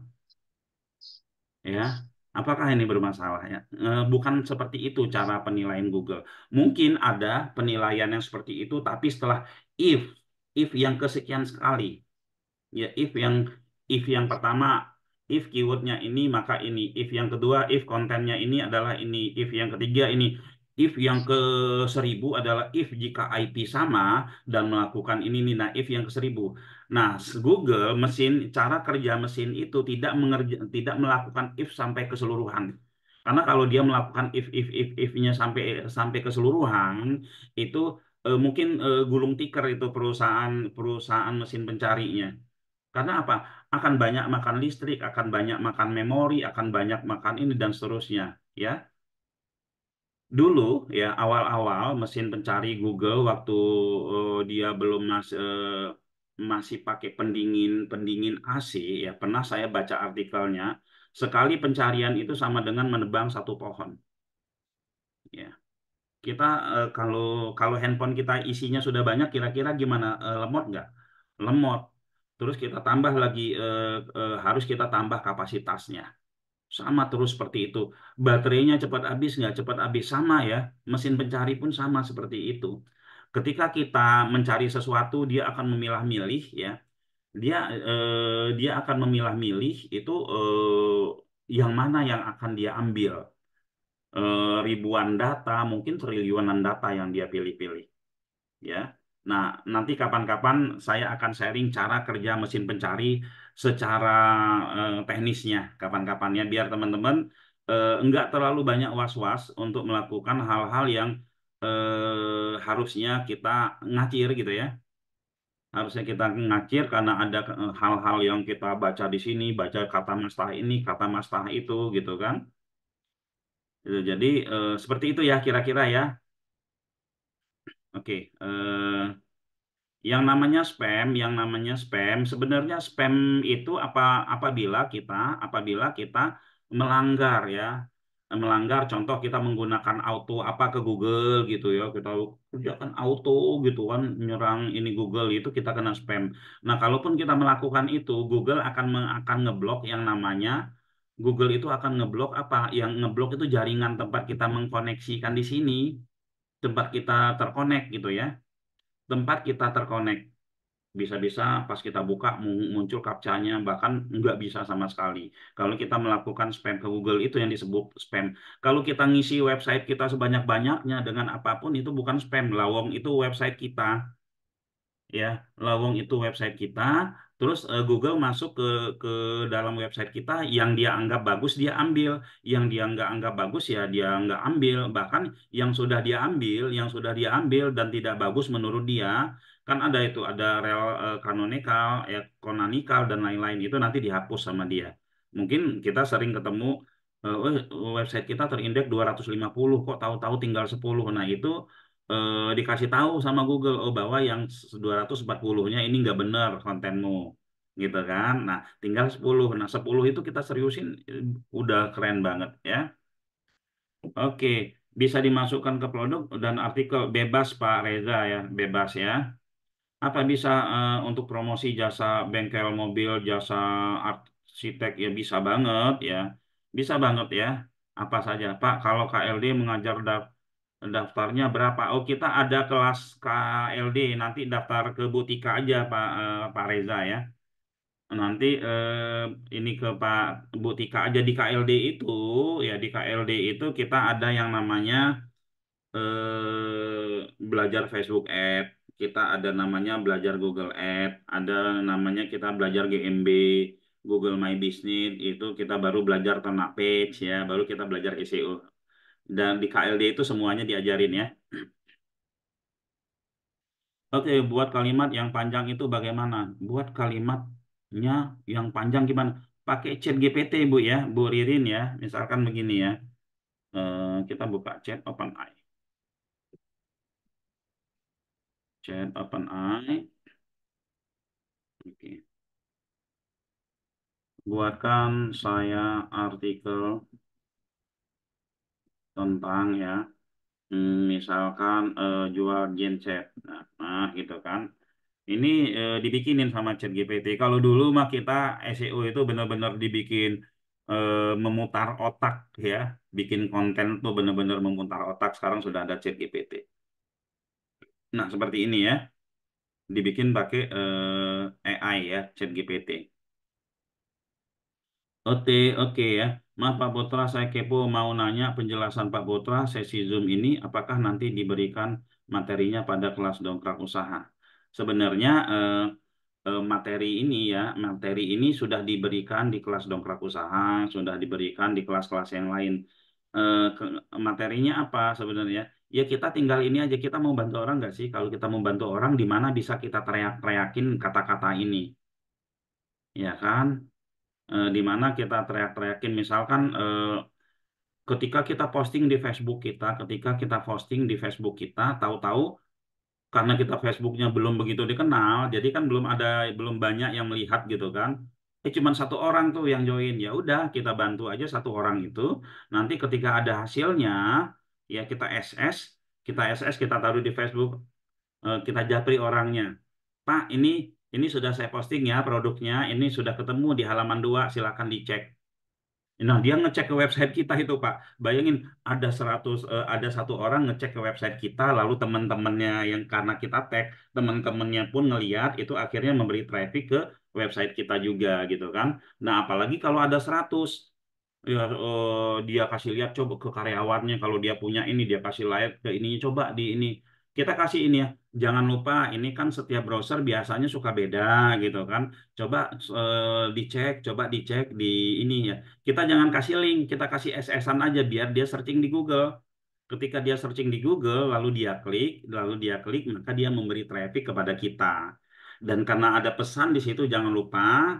[SPEAKER 1] ya. Apakah ini bermasalah ya? Bukan seperti itu cara penilaian Google. Mungkin ada penilaian yang seperti itu, tapi setelah if if yang kesekian sekali. Ya, if yang pertama, if keywordnya ini maka ini, if yang kedua, if kontennya ini adalah ini, if yang ketiga ini, if yang ke 1000 adalah if jika IP sama dan melakukan ini nih, nah if yang ke 1000. Nah, Google cara kerja mesin itu tidak melakukan if sampai keseluruhan. Karena kalau dia melakukan if-nya sampai sampai keseluruhan, itu mungkin gulung tikar itu perusahaan perusahaan mesin pencarinya. Karena apa? Akan banyak makan listrik, akan banyak makan memori, akan banyak makan ini dan seterusnya. Ya, dulu ya awal-awal mesin pencari Google waktu dia belum masih pakai pendingin pendingin AC, ya pernah saya baca artikelnya. Sekali pencarian itu sama dengan menebang satu pohon. Ya, kita kalau kalau handphone kita isinya sudah banyak, kira-kira gimana? Lemot nggak? Lemot. Terus kita tambah lagi, harus kita tambah kapasitasnya. Sama terus seperti itu. Baterainya cepat habis nggak? Cepat habis sama ya. Mesin pencari pun sama seperti itu. Ketika kita mencari sesuatu, dia akan memilah-milih ya. Dia akan memilah-milih itu yang mana yang akan dia ambil. Ribuan data, mungkin triliunan data yang dia pilih-pilih ya. Nah, nanti kapan-kapan saya akan sharing cara kerja mesin pencari secara teknisnya kapan-kapan ya, biar teman-teman enggak terlalu banyak was-was untuk melakukan hal-hal yang harusnya kita ngacir gitu ya. Harusnya kita ngacir karena ada hal-hal yang kita baca di sini, baca kata mastah ini, kata mastah itu gitu kan. Gitu. Jadi seperti itu ya kira-kira ya. Oke, yang namanya spam sebenarnya spam itu apabila kita melanggar ya, melanggar, contoh kita menggunakan auto apa ke Google gitu ya, kita kerjakan auto gitu kan, menyerang ini Google, itu kita kena spam. Nah, kalaupun kita melakukan itu, Google akan ngeblok yang namanya, Google itu akan ngeblok apa? Yang ngeblok itu jaringan tempat kita mengkoneksikan di sini, tempat kita terkonek gitu ya, tempat kita terkonek. Bisa-bisa pas kita buka muncul captcha-nya, bahkan nggak bisa sama sekali. Kalau kita melakukan spam ke Google, itu yang disebut spam. Kalau kita ngisi website kita sebanyak-banyaknya dengan apapun, itu bukan spam. Lawong itu website kita. Ya, lawong itu website kita. Terus Google masuk ke dalam website kita, yang dia anggap bagus dia ambil, yang dia nggak anggap bagus ya dia nggak ambil. Bahkan yang sudah dia ambil dan tidak bagus menurut dia, kan ada itu, ada rel canonical, ya canonical dan lain-lain, itu nanti dihapus sama dia. Mungkin kita sering ketemu, website kita terindeks 250, kok tahu-tahu tinggal 10. Nah, itu dikasih tahu sama Google, oh bahwa yang 240-nya ini nggak benar kontenmu, gitu kan. Nah, tinggal 10. Nah, 10 itu kita seriusin, udah keren banget ya. Oke, bisa dimasukkan ke produk dan artikel, bebas Pak Reza ya, bebas ya. Apa bisa untuk promosi jasa bengkel mobil, jasa arsitek, ya bisa banget ya. Bisa banget ya. Apa saja Pak, kalau KLD mengajar daftarnya berapa? Oh, kita ada kelas KLD, nanti daftar ke Butika aja Pak Reza ya. Nanti ini ke Pak Butika aja. Di KLD itu, ya di KLD itu kita ada yang namanya belajar Facebook Ad, kita ada namanya belajar Google Ad, ada namanya kita belajar GMB, Google My Business, itu kita baru belajar ternak page ya, baru kita belajar SEO. Dan di KLD itu semuanya diajarin ya. Oke, buat kalimat yang panjang itu bagaimana? Buat kalimatnya yang panjang gimana? Pakai chat GPT, Bu ya, Bu Ririn ya. Misalkan begini ya. Kita buka chat OpenAI. Chat OpenAI. Oke. Buatkan saya artikel tentang ya, misalkan jual genset. Nah, gitu kan. Ini dibikinin sama ChatGPT. Kalau dulu mah kita SEO itu benar-benar dibikin memutar otak ya. Bikin konten tuh benar-benar memutar otak. Sekarang sudah ada ChatGPT. Nah, seperti ini ya. Dibikin pakai AI ya, ChatGPT. Oke, oke ya. Maaf Pak Putra, saya kepo mau nanya penjelasan Pak Putra sesi Zoom ini apakah nanti diberikan materinya pada kelas dongkrak usaha. Sebenarnya materi ini sudah diberikan di kelas dongkrak usaha, sudah diberikan di kelas-kelas yang lain. Materinya apa sebenarnya? Ya kita tinggal ini aja, kita mau bantu orang nggak sih? Kalau kita mau bantu orang, di mana bisa kita teriak-teriakin kata-kata ini, ya kan? Di mana kita teriak-teriakin, misalkan ketika kita posting di Facebook kita, tahu-tahu karena kita Facebooknya belum begitu dikenal, jadi kan belum banyak yang melihat gitu kan. Cuman satu orang tuh yang join, ya udah kita bantu aja satu orang itu. Nanti ketika ada hasilnya, ya kita taruh di Facebook, kita japri orangnya. Pak, ini sudah saya posting ya produknya, ini sudah ketemu di halaman 2, silakan dicek. Nah, dia ngecek ke website kita itu, Pak. Bayangin ada satu orang ngecek ke website kita, lalu teman-temannya yang karena kita tag, teman-temannya pun ngeliat itu akhirnya memberi traffic ke website kita juga gitu kan. Nah, apalagi kalau ada 100, ya dia kasih lihat coba ke karyawannya, kalau dia punya ini dia kasih lihat ke ininya, coba di ini. Kita kasih ini ya. Jangan lupa ini kan setiap browser biasanya suka beda gitu kan. Coba coba dicek di ini ya. Kita jangan kasih link, kita kasih SS-an aja biar dia searching di Google. Ketika dia searching di Google, lalu dia klik, maka dia memberi traffic kepada kita. Dan karena ada pesan di situ, jangan lupa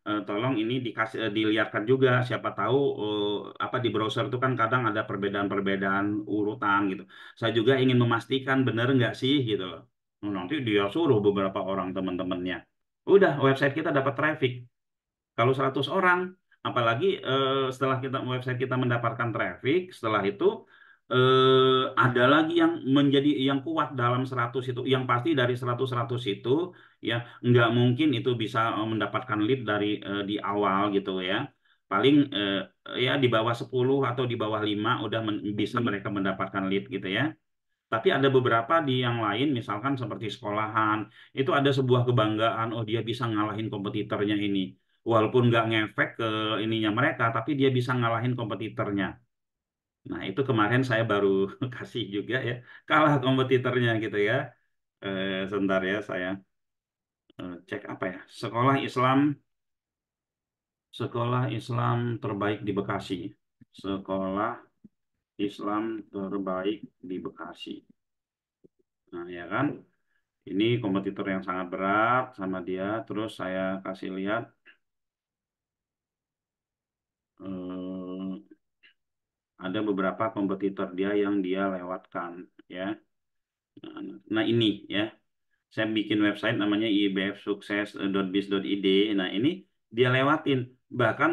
[SPEAKER 1] tolong ini dilihatkan juga. Siapa tahu apa di browser itu kan kadang ada perbedaan-perbedaan urutan gitu. Saya juga ingin memastikan benar nggak sih gitu loh. Nanti dia suruh beberapa orang teman-temannya. Udah, website kita dapat traffic. Kalau 100 orang, apalagi setelah website kita mendapatkan traffic, setelah itu ada lagi yang menjadi yang kuat dalam 100 itu. Yang pasti dari 100 itu ya nggak mungkin itu bisa mendapatkan lead di awal gitu ya. Paling ya di bawah 10 atau di bawah 5 udah bisa mereka mendapatkan lead gitu ya. Tapi ada beberapa di yang lain, misalkan seperti sekolahan, itu ada sebuah kebanggaan, oh dia bisa ngalahin kompetitornya ini. Walaupun nggak ngefek ke ininya mereka, tapi dia bisa ngalahin kompetitornya. Nah, itu kemarin saya baru kasih juga ya, kalah kompetitornya gitu ya. Sebentar ya, saya cek apa ya, sekolah Islam terbaik di Bekasi. Sekolah Islam terbaik di Bekasi. Nah, ya kan? Ini kompetitor yang sangat berat sama dia. Terus saya kasih lihat eh, ada beberapa kompetitor dia yang dia lewatkan ya. Nah, ini ya, saya bikin website namanya ibfsukses.biz.id. Nah, ini dia lewatin. Bahkan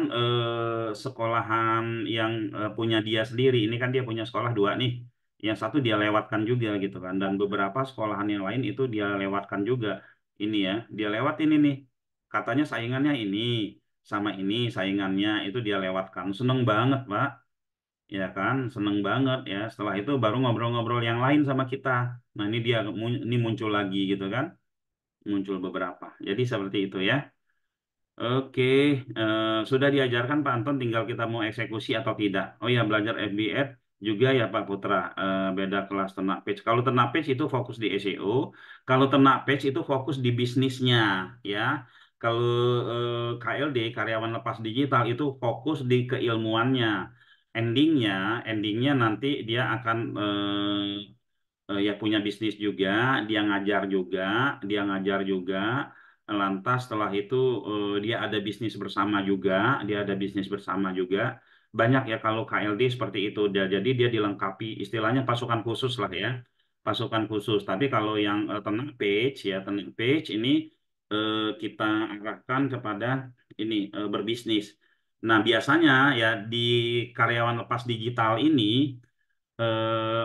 [SPEAKER 1] sekolahan yang punya dia sendiri, ini kan dia punya sekolah 2 nih. Yang satu dia lewatkan juga gitu kan. Dan beberapa sekolahan yang lain itu dia lewatkan juga. Ini ya, dia lewatin ini. Katanya saingannya ini, sama ini saingannya, itu dia lewatkan. Seneng banget, Pak. Ya kan, seneng banget ya. Setelah itu baru ngobrol-ngobrol yang lain sama kita. Nah, ini dia, ini muncul lagi gitu kan. Muncul beberapa. Jadi seperti itu ya. Oke, sudah diajarkan Pak Anton, tinggal kita mau eksekusi atau tidak. Oh ya, belajar FBS juga ya Pak Putra. Beda kelas ternak page. Kalau ternak page itu fokus di SEO, kalau ternak page itu fokus di bisnisnya, ya. Kalau KLD, karyawan lepas digital itu fokus di keilmuannya. Endingnya nanti dia akan ya punya bisnis juga, dia ngajar juga. Lantas setelah itu dia ada bisnis bersama juga. Banyak ya kalau KLD seperti itu. Jadi dia dilengkapi istilahnya pasukan khusus lah ya. pasukan khusus. Tapi kalau yang ternak page ya ternak page ini kita arahkan kepada ini berbisnis. Nah, biasanya ya di karyawan lepas digital ini eh,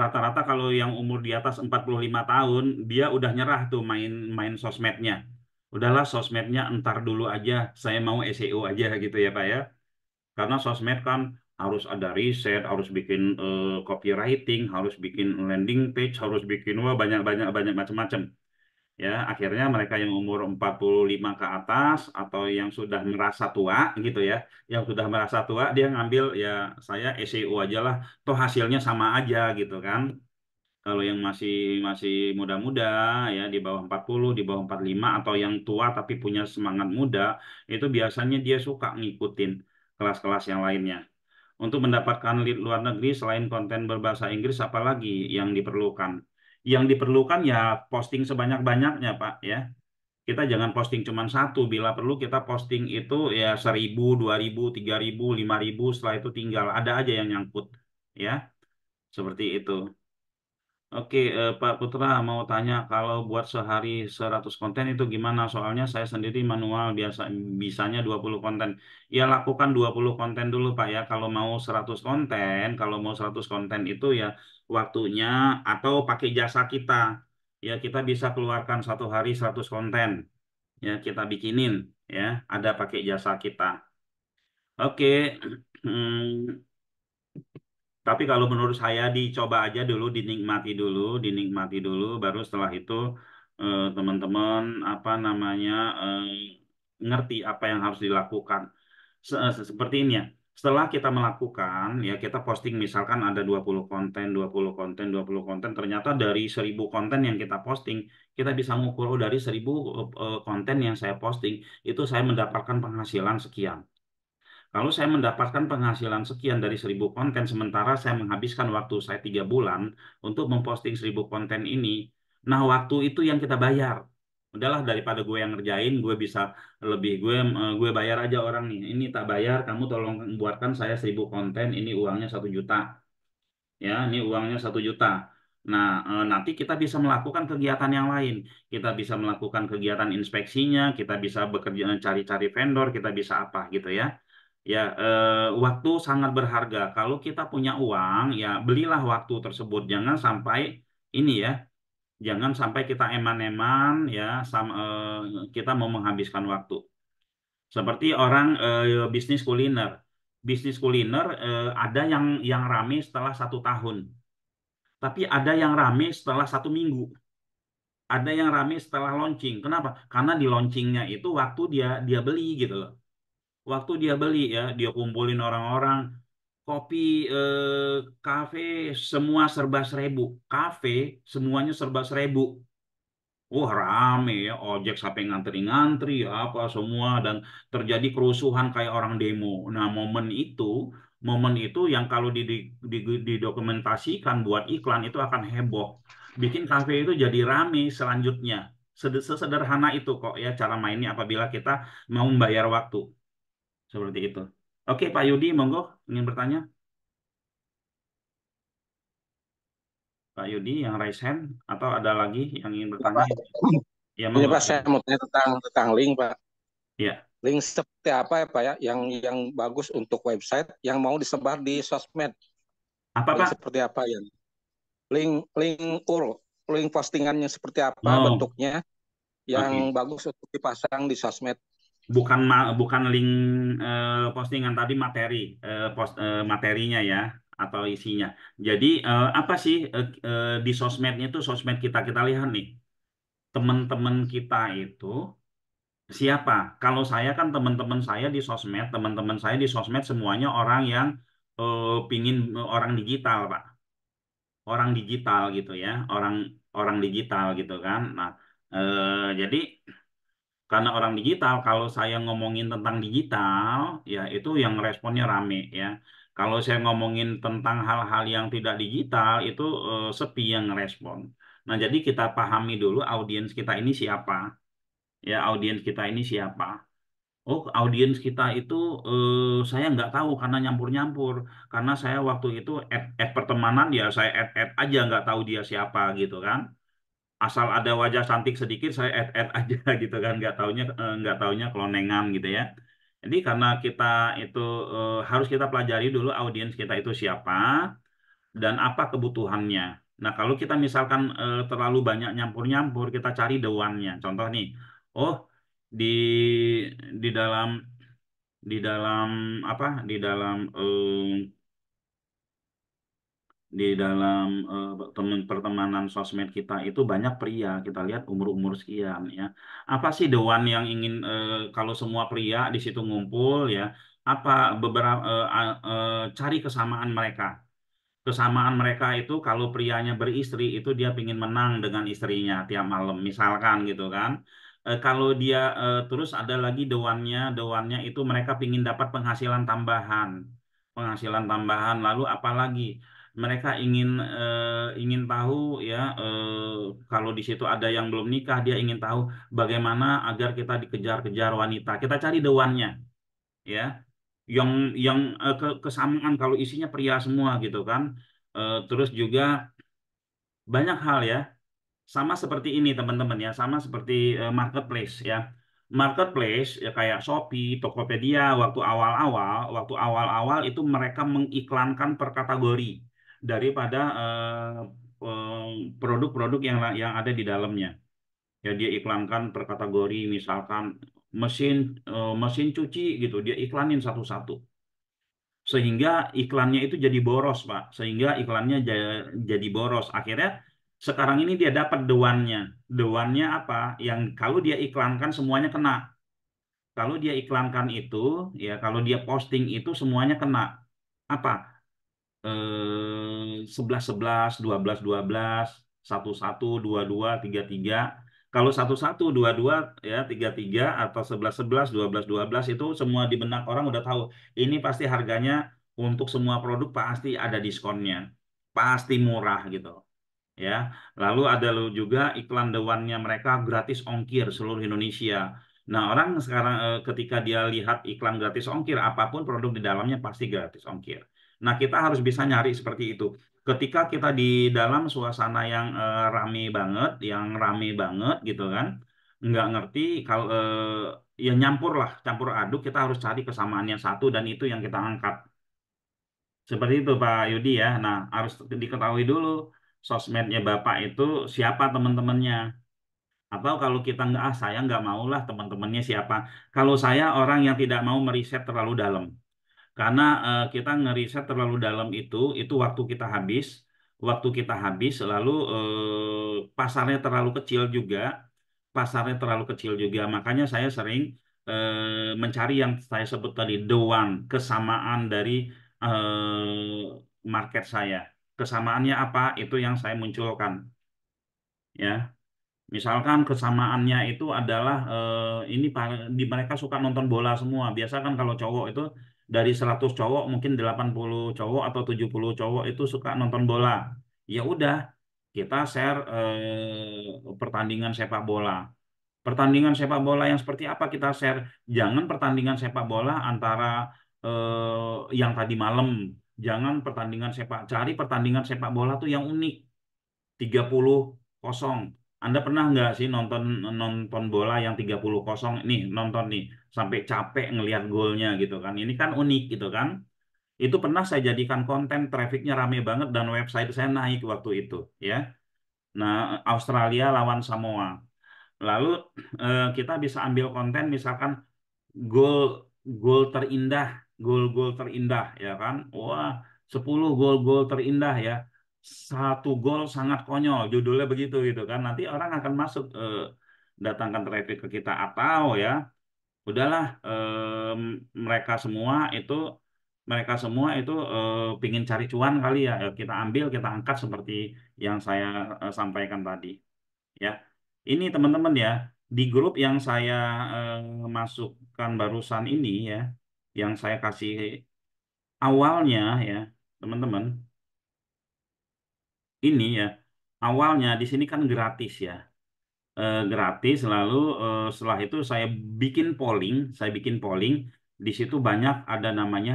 [SPEAKER 1] rata-rata kalau yang umur di atas 45 tahun dia udah nyerah tuh main main sosmednya. Udahlah sosmednya entar dulu aja, saya mau SEO aja gitu ya Pak ya. Karena sosmed kan harus ada riset, harus bikin copywriting, harus bikin landing page, harus bikin wah banyak-banyak banyak macam-macam. Ya, akhirnya mereka yang umur 45 ke atas atau yang sudah merasa tua gitu ya, yang sudah merasa tua dia ngambil ya saya SEO aja lah, toh hasilnya sama aja gitu kan. Kalau yang masih masih muda-muda ya di bawah 40, di bawah 45 atau yang tua tapi punya semangat muda, itu biasanya dia suka ngikutin kelas-kelas yang lainnya. Untuk mendapatkan lead luar negeri selain konten berbahasa Inggris apalagi yang diperlukan? Yang diperlukan ya posting sebanyak-banyaknya Pak ya. Kita jangan posting cuma satu, bila perlu kita posting itu ya 1.000, 2.000, 3.000, 5.000, setelah itu tinggal ada aja yang nyangkut ya, seperti itu. Oke, Pak Putra mau tanya kalau buat sehari 100 konten itu gimana? Soalnya saya sendiri manual biasa bisanya 20 konten. Ya lakukan 20 konten dulu Pak ya. Kalau mau 100 konten, kalau mau 100 konten itu ya waktunya atau pakai jasa kita. Ya kita bisa keluarkan satu hari 100 konten. Ya kita bikinin ya, ada pakai jasa kita. Oke. Hmm, tapi kalau menurut saya dicoba aja dulu, dinikmati dulu, baru setelah itu teman-teman apa namanya ngerti apa yang harus dilakukan. Seperti ini ya. Setelah kita melakukan, ya kita posting misalkan ada 20 konten, 20 konten, 20 konten, ternyata dari 1.000 konten yang kita posting, kita bisa ngukur oh, dari 1.000 konten yang saya posting, itu saya mendapatkan penghasilan sekian. Kalau saya mendapatkan penghasilan sekian dari 1.000 konten, sementara saya menghabiskan waktu saya 3 bulan untuk memposting 1.000 konten ini, nah waktu itu yang kita bayar. Udahlah daripada gue yang ngerjain, gue bisa lebih gue bayar aja orang nih. Ini tak bayar, kamu tolong buatkan saya 1.000 konten, ini uangnya 1 juta. Ya, ini uangnya 1 juta. Nah, nanti kita bisa melakukan kegiatan yang lain. Kita bisa melakukan kegiatan inspeksinya, kita bisa bekerja cari-cari vendor, kita bisa apa gitu ya. Ya, waktu sangat berharga. Kalau kita punya uang, ya belilah waktu tersebut. Jangan sampai ini ya, jangan sampai kita eman-eman ya, kita mau menghabiskan waktu. Seperti orang bisnis kuliner. Bisnis kuliner ada yang rame setelah 1 tahun, tapi ada yang rame setelah 1 minggu. Ada yang rame setelah launching. Kenapa? Karena di launchingnya itu waktu dia dia beli gitu loh. Waktu dia beli ya, dia kumpulin orang-orang kopi kafe semua serba 1.000 kafe semuanya serba 1.000. Wah rame ya ojek sampai ngantri-ngantri apa semua dan terjadi kerusuhan kayak orang demo. Nah momen itu yang kalau didokumentasikan buat iklan itu akan heboh, bikin kafe itu jadi rame selanjutnya. Sesederhana itu kok ya cara mainnya apabila kita mau membayar waktu seperti itu. Oke Pak Yudi, monggo ingin bertanya. Pak Yudi yang raise hand atau ada lagi yang ingin bertanya?
[SPEAKER 2] Pak.
[SPEAKER 1] Ya,
[SPEAKER 2] Ini
[SPEAKER 1] monggo.
[SPEAKER 2] Pak saya mau tanya tentang link Pak.
[SPEAKER 1] Ya.
[SPEAKER 2] Link seperti apa ya Pak ya yang bagus untuk website yang mau disebar di sosmed.
[SPEAKER 1] Apa,
[SPEAKER 2] Link
[SPEAKER 1] Pak?
[SPEAKER 2] seperti apa ya? Link link postingannya seperti apa
[SPEAKER 1] Oh,
[SPEAKER 2] bentuknya
[SPEAKER 1] oke.
[SPEAKER 2] yang bagus untuk dipasang di sosmed.
[SPEAKER 1] Bukan link postingan tadi materinya ya atau isinya. Jadi apa sih di sosmednya itu sosmed kita kita lihat nih teman-teman kita itu siapa? Kalau saya kan teman-teman saya di sosmed semuanya orang yang pingin orang digital, Pak. Orang digital gitu ya, orang orang digital gitu kan. Nah, jadi karena orang digital, kalau saya ngomongin tentang digital, ya itu yang responnya rame ya. Kalau saya ngomongin tentang hal-hal yang tidak digital, itu sepi yang respon. Nah, jadi kita pahami dulu audiens kita ini siapa, ya audiens kita ini siapa. Oh, audiens kita itu saya nggak tahu karena nyampur-nyampur. Karena saya waktu itu add pertemanan ya saya add aja nggak tahu dia siapa gitu kan. Asal ada wajah cantik sedikit saya add aja gitu kan nggak taunya kelonengan gitu ya. Jadi karena kita itu harus kita pelajari dulu audiens kita itu siapa dan apa kebutuhannya. Nah, kalau kita misalkan terlalu banyak nyampur-nyampur, kita cari the one-nya. Contoh nih, oh di di dalam di dalam apa di dalam pertemanan sosmed kita itu banyak pria kita lihat umur-umur sekian ya apa sih the one yang ingin kalau semua pria di situ ngumpul ya apa beberapa cari kesamaan mereka itu kalau prianya beristri itu dia pingin menang dengan istrinya tiap malam misalkan gitu kan. Kalau dia terus ada lagi dewannya itu mereka pingin dapat penghasilan tambahan lalu apalagi mereka ingin tahu ya kalau di situ ada yang belum nikah dia ingin tahu bagaimana agar kita dikejar-kejar wanita kita cari dewannya ya yang kesamaan kalau isinya pria semua gitu kan. Terus juga banyak hal ya sama seperti ini teman-teman ya sama seperti marketplace ya marketplace ya kayak Shopee, Tokopedia waktu awal-awal itu mereka mengiklankan per kategori daripada produk-produk yang ada di dalamnya ya dia iklankan per kategori misalkan mesin cuci gitu dia iklanin satu-satu sehingga iklannya itu jadi boros, Pak. Sehingga iklannya jadi boros. Akhirnya sekarang ini dia dapat dewannya. Dewannya apa? Yang kalau dia iklankan semuanya kena. Kalau dia iklankan itu, ya kalau dia posting itu semuanya kena. Apa? 11-11, 12-12, 1-1, 2-2, 3-3. Kalau 1-1, 2-2, ya 3-3 atau 11-11, 12-12 itu semua di benak orang udah tahu. Ini pasti harganya untuk semua produk pasti ada diskonnya. Pasti murah gitu ya. Lalu ada juga iklan dewannya mereka gratis ongkir seluruh Indonesia. Nah, orang sekarang ketika dia lihat iklan gratis ongkir, apapun produk di dalamnya pasti gratis ongkir. Nah, kita harus bisa nyari seperti itu. Ketika kita di dalam suasana yang rame banget gitu kan, nggak ngerti kalau ya nyampur lah, campur aduk, kita harus cari kesamaan yang satu dan itu yang kita angkat. Seperti itu Pak Yudi ya. Nah, harus diketahui dulu sosmednya Bapak itu siapa teman-temannya. Atau kalau kita nggak, saya nggak mau lah teman-temannya siapa. Kalau saya orang yang tidak mau meriset terlalu dalam. Karena kita ngeriset terlalu dalam itu waktu kita habis, lalu pasarnya terlalu kecil juga. Makanya saya sering mencari yang saya sebut tadi the one, kesamaan dari market saya. Kesamaannya apa? Itu yang saya munculkan, ya. Misalkan kesamaannya itu adalah ini di mereka suka nonton bola semua. Biasa kan kalau cowok itu dari 100 cowok mungkin 80 cowok atau 70 cowok itu suka nonton bola. Ya udah, kita share pertandingan sepak bola. Pertandingan sepak bola yang seperti apa kita share? Jangan pertandingan sepak bola antara yang tadi malam. Jangan cari pertandingan sepak bola tuh yang unik. 30-0. Anda pernah nggak sih nonton nonton bola yang 30-0 nih nonton nih sampai capek ngelihat golnya gitu kan. Ini kan unik gitu kan. Itu pernah saya jadikan konten trafficnya rame banget dan website saya naik waktu itu ya. Nah, Australia lawan Samoa. Lalu kita bisa ambil konten misalkan gol gol terindah, gol-gol terindah ya kan. Wah, 10 gol-gol terindah ya. Satu gol sangat konyol, judulnya begitu gitu kan. Nanti orang akan masuk datangkan traffic ke kita atau ya udahlah mereka semua itu pingin cari cuan kali ya. Kita ambil, kita angkat seperti yang saya sampaikan tadi ya. Ini teman-teman ya, di grup yang saya masukkan barusan ini ya, yang saya kasih awalnya ya, teman-teman, ini ya, awalnya di sini kan gratis ya. gratis. Lalu setelah itu saya bikin polling. Di situ banyak ada namanya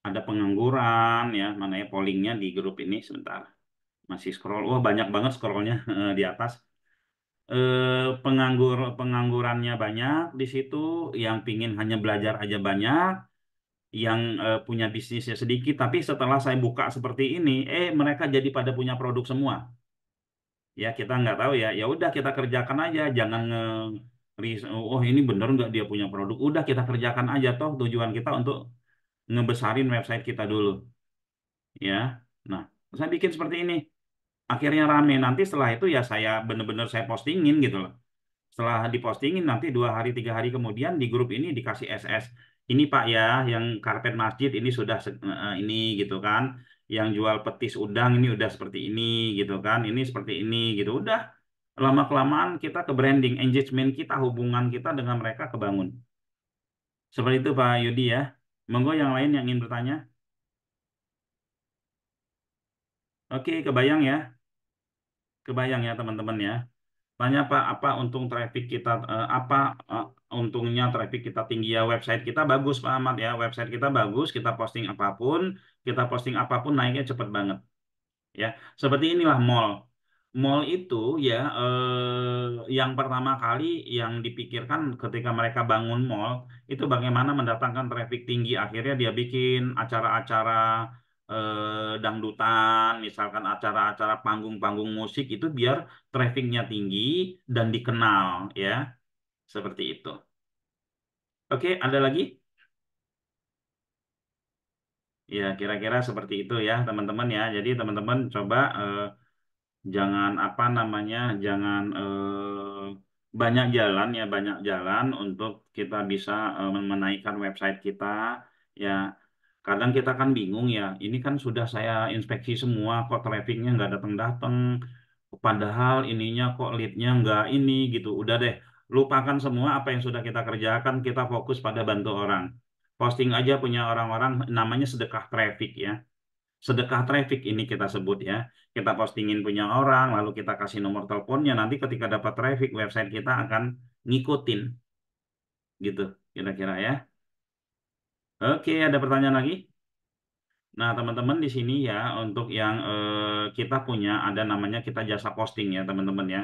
[SPEAKER 1] ada pengangguran ya, mana ya pollingnya di grup ini sebentar. Masih scroll, wah banyak banget scrollnya di atas. Penganggurannya banyak di situ, yang pingin hanya belajar aja banyak, yang punya bisnisnya sedikit. Tapi setelah saya buka seperti ini, mereka jadi pada punya produk semua. Ya kita nggak tahu ya. Ya udah kita kerjakan aja, jangan oh ini bener nggak dia punya produk. Udah kita kerjakan aja toh tujuan kita untuk ngebesarin website kita dulu. Ya, nah saya bikin seperti ini. Akhirnya rame. Nanti setelah itu ya saya bener-bener saya postingin gitu loh. Setelah dipostingin nanti 2 hari 3 hari kemudian di grup ini dikasih SS. Ini Pak ya, yang karpet masjid ini sudah ini gitu kan. Yang jual petis udang ini udah seperti ini gitu kan. Ini seperti ini gitu. Udah lama kelamaan kita ke branding, engagement kita, hubungan kita dengan mereka kebangun. Seperti itu Pak Yudi ya. Monggo yang lain yang ingin bertanya. Oke, kebayang ya. Kebayang ya teman-teman ya. Tanya Pak, apa untung traffic kita, apa untungnya traffic kita tinggi ya? Website kita bagus Pak Ahmad ya. Website kita bagus, kita posting apapun naiknya cepat banget ya. Seperti inilah mall. Mall itu ya yang pertama kali yang dipikirkan ketika mereka bangun mall itu bagaimana mendatangkan traffic tinggi. Akhirnya dia bikin acara-acara dangdutan, misalkan acara-acara panggung-panggung musik itu biar trafficnya tinggi dan dikenal ya, seperti itu. Oke, ada lagi? Ya, kira-kira seperti itu ya teman-teman ya. Jadi teman-teman coba jangan apa namanya, jangan banyak jalan ya, banyak jalan untuk kita bisa menaikkan website kita ya. Kadang kita kan bingung ya, ini kan sudah saya inspeksi semua, kok trafficnya nggak datang-datang, padahal ininya kok leadnya nggak ini gitu. Udah deh, lupakan semua apa yang sudah kita kerjakan, kita fokus pada bantu orang. Posting aja punya orang-orang, namanya sedekah traffic ya. Sedekah traffic ini kita sebut ya. Kita postingin punya orang, lalu kita kasih nomor teleponnya. Nanti ketika dapat traffic, website kita akan ngikutin. Gitu, kira-kira ya. Oke, ada pertanyaan lagi? Nah, teman-teman di sini ya, untuk yang kita punya, ada namanya kita jasa posting ya, teman-teman ya.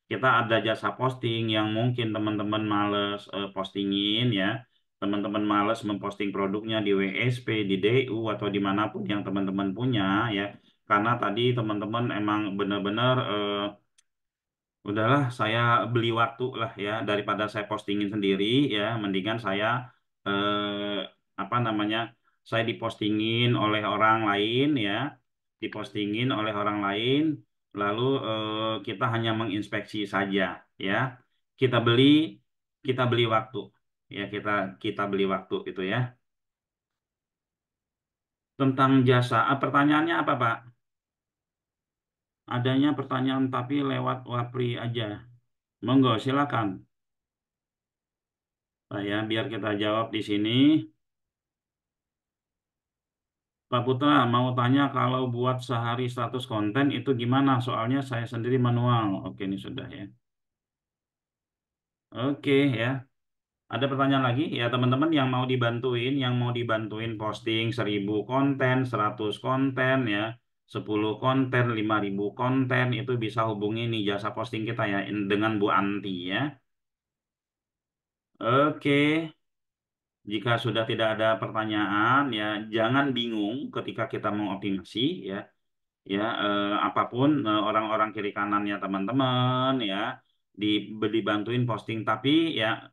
[SPEAKER 1] Kita ada jasa posting yang mungkin teman-teman males postingin ya. Teman-teman males memposting produknya di WSP, di DU, atau dimanapun yang teman-teman punya ya. Karena tadi teman-teman emang benar-benar udahlah saya beli waktu lah ya daripada saya postingin sendiri ya. Mendingan saya apa namanya, saya dipostingin oleh orang lain ya. Dipostingin oleh orang lain, lalu kita hanya menginspeksi saja ya. Kita beli kita beli waktu ya, kita beli waktu itu ya. Tentang jasa, pertanyaannya apa Pak? Adanya pertanyaan tapi lewat Wapri aja. Monggo silakan Pak ya, biar kita jawab di sini. Pak Putra mau tanya kalau buat sehari status konten itu gimana? Soalnya saya sendiri manual. Oke, ini sudah ya. Oke ya. Ada pertanyaan lagi? Ya teman-teman yang mau dibantuin posting 1.000 konten, 100 konten ya, 10 konten, 5.000 konten, itu bisa hubungi nih jasa posting kita ya dengan Bu Anti ya. Oke, jika sudah tidak ada pertanyaan ya jangan bingung ketika kita mengoptimasi ya. Ya apapun orang-orang kiri kanannya teman-teman ya di dibantuin posting, tapi ya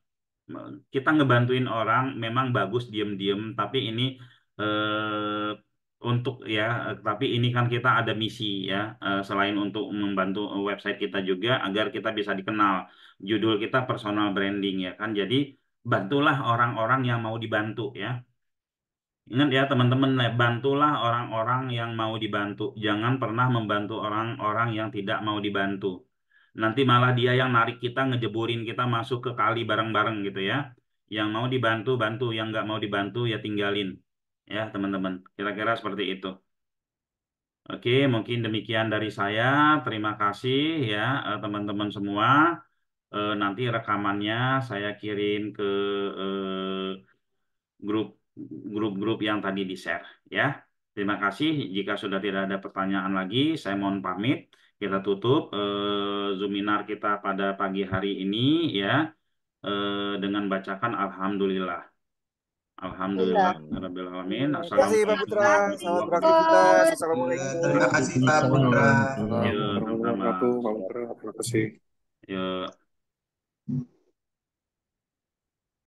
[SPEAKER 1] kita ngebantuin orang memang bagus diem-diem, tapi ini untuk ya tapi ini kan kita ada misi ya, selain untuk membantu website kita juga agar kita bisa dikenal. Judul kita personal branding ya kan, jadi bantulah orang-orang yang mau dibantu ya. Ingat ya teman-teman, bantulah orang-orang yang mau dibantu. Jangan pernah membantu orang-orang yang tidak mau dibantu. Nanti malah dia yang narik kita, ngejeburin kita masuk ke kali bareng-bareng gitu ya. Yang mau dibantu, bantu. Yang nggak mau dibantu, ya tinggalin. Ya teman-teman, kira-kira seperti itu. Oke, mungkin demikian dari saya. Terima kasih ya teman-teman semua. Nanti rekamannya saya kirim ke grup grup-grup yang tadi di-share ya. Terima kasih. Jika sudah tidak ada pertanyaan lagi, saya mohon pamit. Kita tutup Zoominar kita pada pagi hari ini ya dengan bacakan Alhamdulillah. Alhamdulillah,
[SPEAKER 4] Alhamdulillah.
[SPEAKER 1] Rabbil Alamin.
[SPEAKER 5] Terima kasih Pak
[SPEAKER 1] Assalamualaikum
[SPEAKER 5] Putra. Selamat
[SPEAKER 1] warahmatullahi
[SPEAKER 5] beraktivitas.
[SPEAKER 1] wabarakatuh.
[SPEAKER 5] Assalamualaikum.
[SPEAKER 6] Terima kasih Pak
[SPEAKER 4] Waalaikumsalam
[SPEAKER 6] Putra.
[SPEAKER 4] warahmatullahi
[SPEAKER 1] Ya,
[SPEAKER 5] Warahmatullahi
[SPEAKER 1] sama-sama.
[SPEAKER 5] wabarakatuh. Pak Putra. Terima kasih.
[SPEAKER 1] Ya.